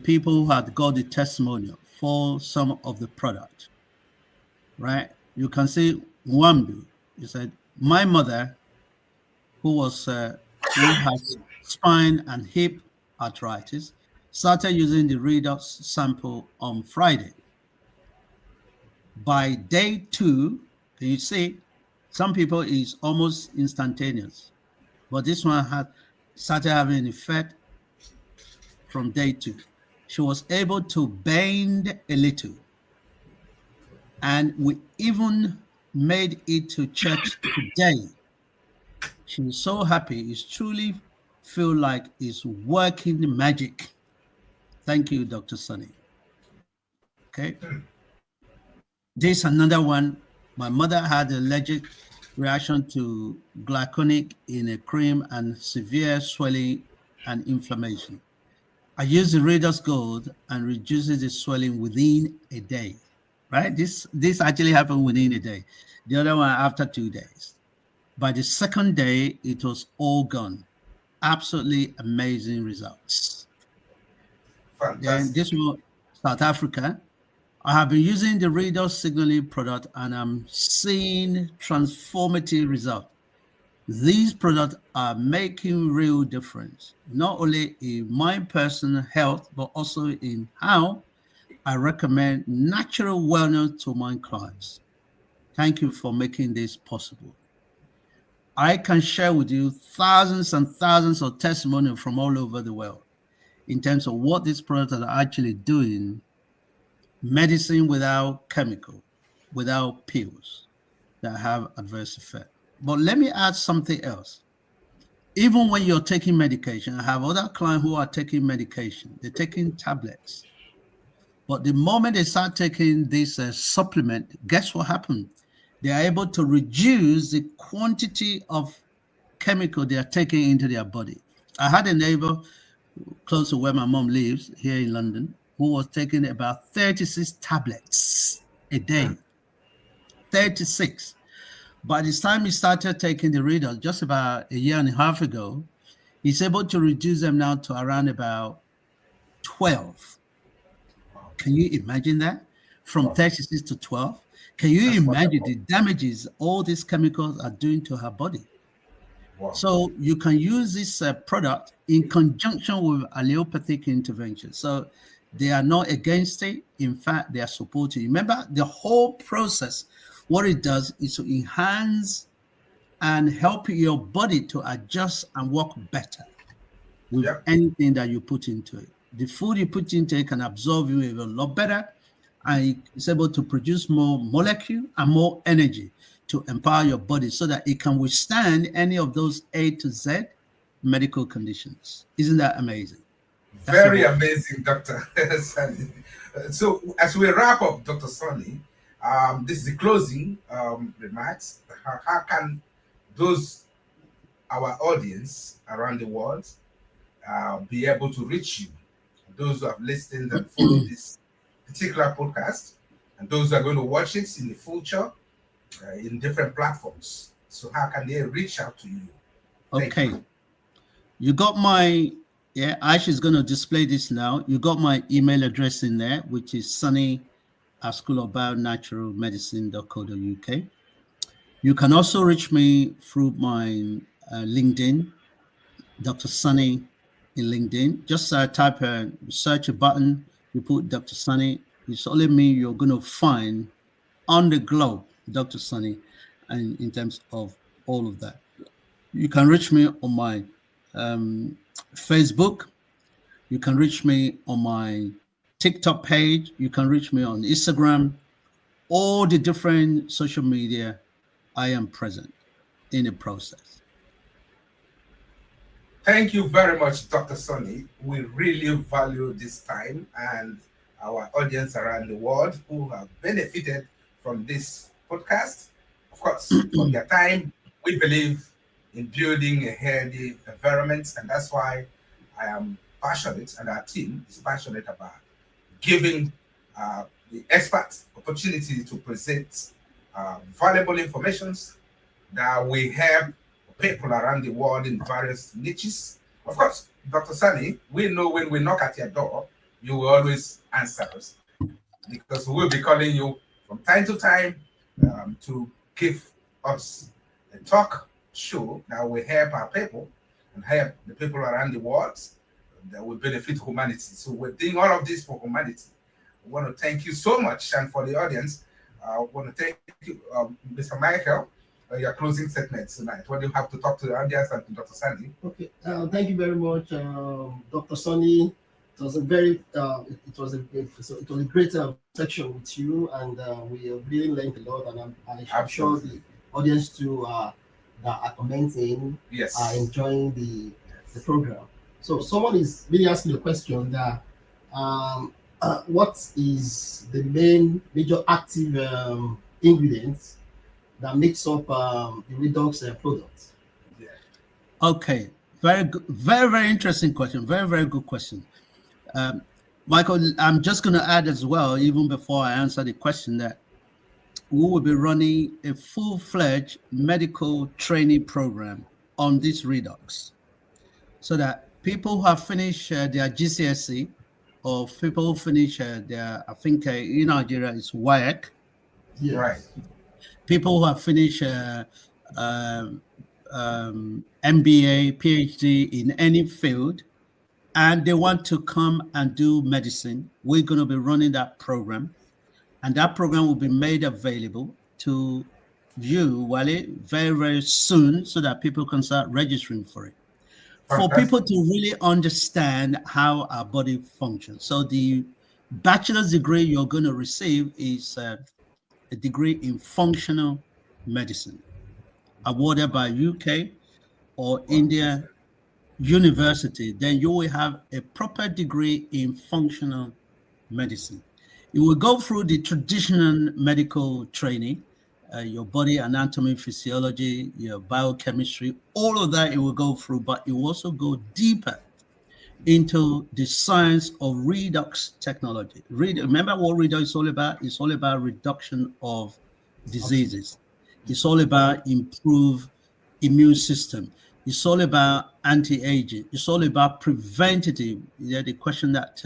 people who had got the testimonial for some of the product, right? You can see Wambu. He said, my mother, who has spine and hip arthritis, started using the redox sample on Friday. By day 2, can you see, some people is almost instantaneous, but this one had started having an effect from day 2. She was able to bend a little, and we even made it to church today. She's so happy. It's truly feel like it's working magic. Thank you, Dr. Sunny. Okay. This another one. My mother had an allergic reaction to glyconic in a cream and severe swelling and inflammation. I use the Redox Gold and reduces the swelling within a day. Right? This actually happened within a day. The other one after 2 days. By the second day, it was all gone. Absolutely amazing results.
Fantastic.
Then this was South Africa. I have been using the Redox signaling product and I'm seeing transformative results. These products are making real difference, not only in my personal health, but also in how I recommend natural wellness to my clients. Thank you for making this possible. I can share with you thousands and thousands of testimonials from all over the world in terms of what these products are actually doing. Medicine without chemical, without pills that have adverse effect. But let me add something else. Even when you're taking medication, I have other clients who are taking medication. They're taking tablets. But the moment they start taking this supplement, guess what happens? They are able to reduce the quantity of chemical they are taking into their body. I had a neighbor close to where my mom lives here in London who was taking about 36 tablets a day. 36. By the time he started taking the readers, just about a year and a half ago, he's able to reduce them now to around about 12. Can you imagine that? From 36 to 12? Can you imagine the damages all these chemicals are doing to her body?
Wow.
So you can use this product in conjunction with allopathic intervention. So they are not against it. In fact, they are supporting. Remember, the whole process, what it does is to enhance and help your body to adjust and work better with anything that you put into it. The food you put into it can absorb you a lot better, and it's able to produce more molecule and more energy to empower your body so that it can withstand any of those A to Z medical conditions. Isn't that amazing?
Very amazing, Dr. Sunny. So as we wrap up, Dr. Sunny, this is the closing remarks. How can our audience around the world, be able to reach you? Those who have listened and followed this particular podcast, and those who are going to watch it in the future in different platforms. So how can they reach out to you?
Okay. You got my, Aisha is going to display this now. You got my email address in there, which is sunny@schoolofbionaturalmedicine.co.uk. You can also reach me through my LinkedIn, Dr. Sunny in LinkedIn. Just type a search a button, you put Dr. Sunny. It's only me you're going to find on the globe, Dr. Sunny, and in terms of all of that. You can reach me on my Facebook. You can reach me on my TikTok page. You can reach me on Instagram. All the different social media, I am present in the process.
Thank you very much, Dr. Sunny. We really value this time and our audience around the world who have benefited from this podcast. Of course, from their time, we believe in building a healthy environment, and that's why I am passionate, and our team is passionate about giving the experts opportunity to present valuable information that will help people around the world in various niches. Of course, Dr. Sunny, we know when we knock at your door, you will always answer us, because we will be calling you from time to time to give us a talk show that will help our people and help the people around the world that will benefit humanity. So we're doing all of this for humanity. I want to thank you so much. And for the audience, I want to thank you, Mr. Michael, your closing statement tonight. What do you have to talk to the audience and to Dr. Sandy?
Okay, thank you very much, Dr. Sunny. It was a very, it was a great section with you, and we have really learned a lot. And I'm sure the audience too that are commenting, are enjoying the program. So someone is really asking the question that what is the major active ingredients that makes up the redox product?
Okay, very good, very interesting question. Very good question. Michael, I'm just going to add as well, even before I answer the question, that we will be running a full-fledged medical training program on this redox, so that people who have finished their GCSE, or people who finish their, I think in Nigeria it's WAEC.
Yes.
Right.
People who have finished MBA, PhD in any field, and they want to come and do medicine, we're going to be running that program. And that program will be made available to you, Wale, very soon, so that people can start registering for it. For people to really understand how our body functions. So the bachelor's degree you're going to receive is a degree in functional medicine, awarded by UK or India University. Then you will have a proper degree in functional medicine. You will go through the traditional medical training, your body anatomy, physiology, your biochemistry, all of that it will go through, but it will also go deeper into the science of redox technology. Remember what redox is all about? It's all about reduction of diseases. It's all about improved immune system. It's all about anti-aging. It's all about preventative. Yeah, the question that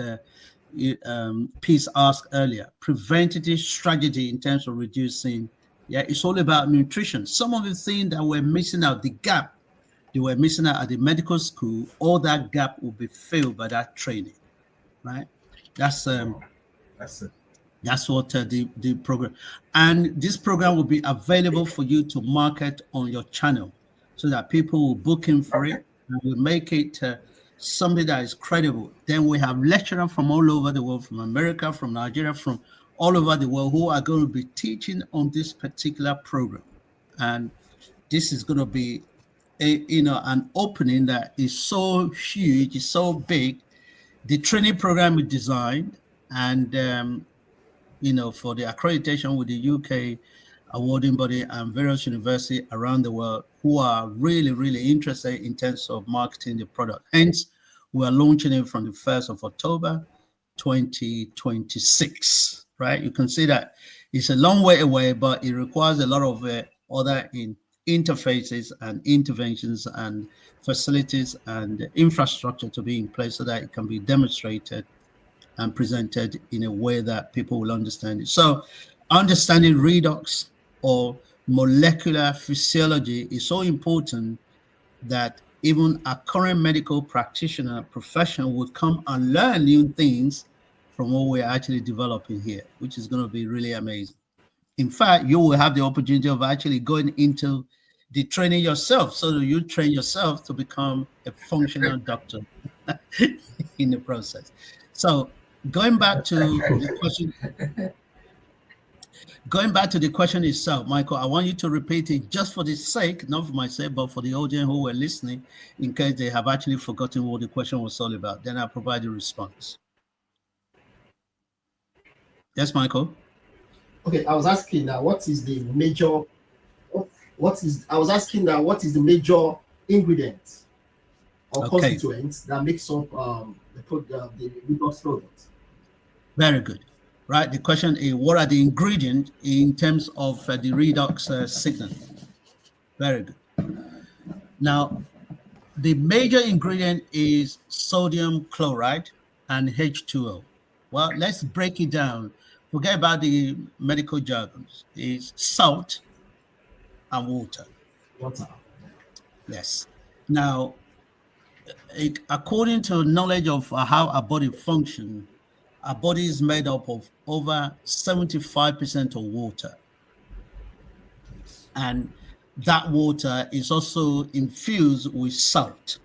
Peace asked earlier, preventative strategy in terms of reducing. Yeah, it's all about nutrition. Some of the things that we're missing out, the gap they were missing out at the medical school, all that gap will be filled by that training, right? That's
it.
That's what the program, and this program will be available for you to market on your channel, so that people will book in for it and will make it something that is credible. Then we have lecturers from all over the world, from America, from Nigeria, from all over the world, who are going to be teaching on this particular program, and this is going to be an opening that is so huge, is so big. The training program is designed, and for the accreditation with the UK awarding body and various universities around the world who are really, really interested in terms of marketing the product. Hence, we are launching it from the 1st of October, 2026, right? You can see that it's a long way away, but it requires a lot of other interfaces and interventions and facilities and infrastructure to be in place so that it can be demonstrated and presented in a way that people will understand it. So understanding redox or molecular physiology is so important that even a current medical practitioner profession would come and learn new things from what we're actually developing here, which is going to be really amazing. In fact, you will have the opportunity of actually going into the training yourself, so that you train yourself to become a functional doctor in the process. So going back to the question itself, Michael, I want you to repeat it just for the sake, not for myself, but for the audience who were listening, in case they have actually forgotten what the question was all about. Then I'll provide the response. Yes, Michael.
Okay, I was asking that what is the major ingredient or constituent that makes up the Redox product?
Very good. Right. The question is, what are the ingredients in terms of the redox signal? Very good. Now, the major ingredient is sodium chloride and H2O. Well, let's break it down. Forget about the medical jargons. It's salt and water.
Water.
Yes. Now, according to knowledge of how our body functions, our body is made up of over 75% of water. And that water is also infused with salt,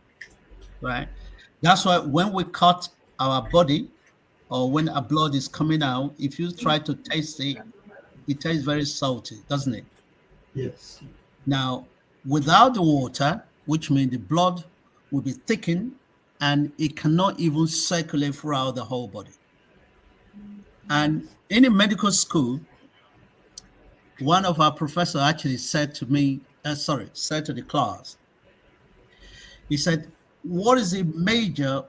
right? That's why when we cut our body or when our blood is coming out, if you try to taste it, it tastes very salty, doesn't it?
Yes.
Now, without the water, which means the blood will be thickened and it cannot even circulate throughout the whole body. And in a medical school, one of our professors actually said to me, said to the class, he said, what is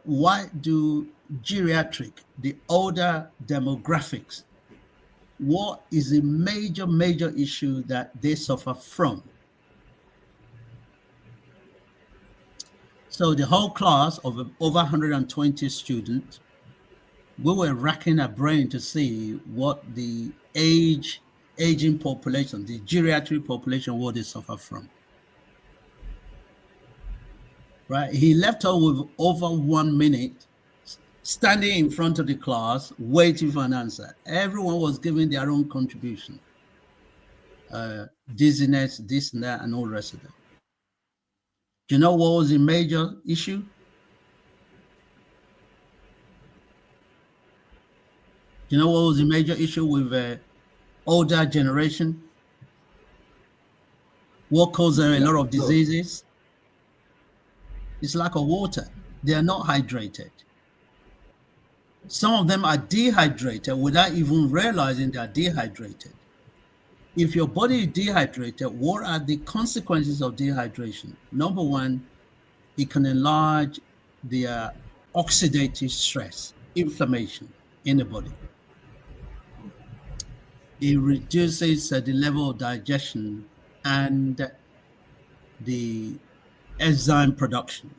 why do geriatric, the older demographics, what is the major issue that they suffer from? So the whole class of over 120 students, we were racking our brain to see what the aging population, the geriatric population, what they suffer from. Right? He left us with over 1 minute standing in front of the class, waiting for an answer. Everyone was giving their own contribution. Dizziness, this and that, and all the rest of them. Do you know what was the major issue? Do you know what was the major issue with the older generation? What caused a lot of diseases? It's lack of water. They are not hydrated. Some of them are dehydrated without even realizing they are dehydrated. If your body is dehydrated, what are the consequences of dehydration? Number one, it can enlarge the oxidative stress, inflammation in the body. It reduces the level of digestion and the enzyme production.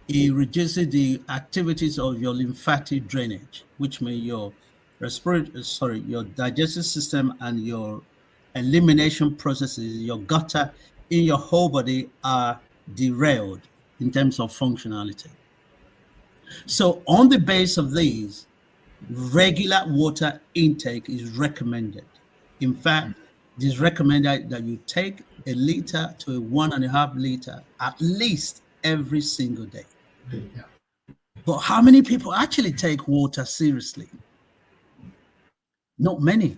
It reduces the activities of your lymphatic drainage, which means your your digestive system and your elimination processes, your gutter in your whole body are derailed in terms of functionality. So on the base of these, regular water intake is recommended. In fact, it is recommended that you take a liter to a 1.5 liter at least every single day.
Yeah.
But how many people actually take water seriously? Not many.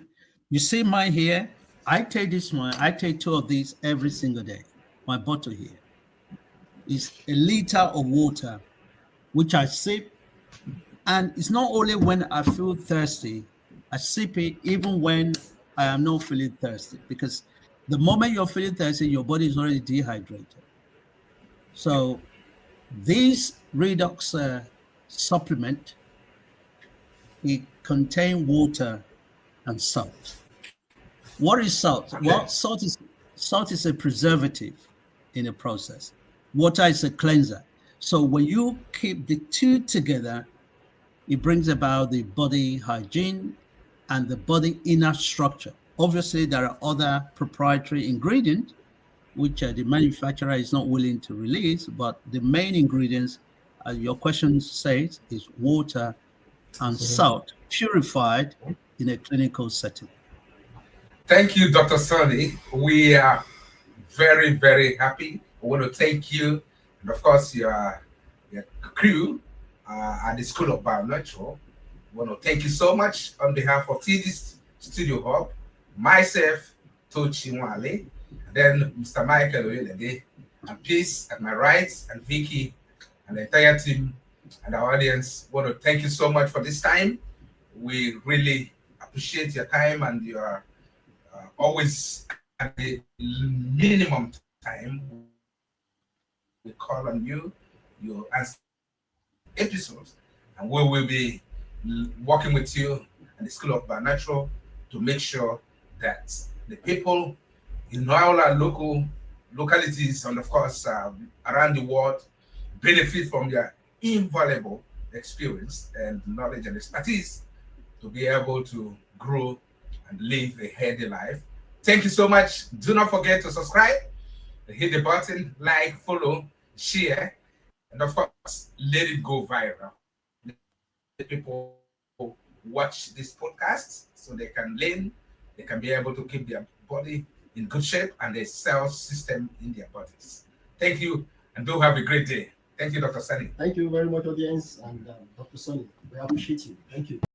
You see mine here. I take this one. I take 2 of these every single day. My bottle here is a liter of water, which I sip. And it's not only when I feel thirsty, I sip it even when I am not feeling thirsty. Because the moment you're feeling thirsty, your body is already dehydrated. So this redox supplement, it contains water and salt. What is salt?
Okay.
Well, salt is a preservative in a process. Water is a cleanser. So when you keep the two together, it brings about the body hygiene and the body inner structure. Obviously, there are other proprietary ingredients which the manufacturer is not willing to release, but the main ingredients, as your question says, is water and salt purified in a clinical setting.
Thank you, Dr. Sonny. We are very, very happy. I want to thank you, and of course, your crew at the School of Bionatural. I want to thank you so much on behalf of TD Studio Hub, myself, Tochi Nwali, then Mr. Michael Oyelade, and Peace at my right, and Vicky, and the entire team and our audience. I want to thank you so much for this time. We really appreciate your time and your always at the minimum time. We call on you, you answer episodes, and we will be working with you and the School of Bionatural to make sure that the people in all our localities and of course around the world benefit from their invaluable experience and knowledge and expertise to be able to grow and live a healthy life. Thank you so much. Do not forget to subscribe, hit the button, like, follow, share, and of course, let it go viral. Let people watch this podcast so they can learn, they can be able to keep their body in good shape and their cell system in their bodies. Thank you, and do have a great day. Thank you, Dr. Sonny.
Thank you very much, audience, and Dr. Sonny. We appreciate you. Thank you.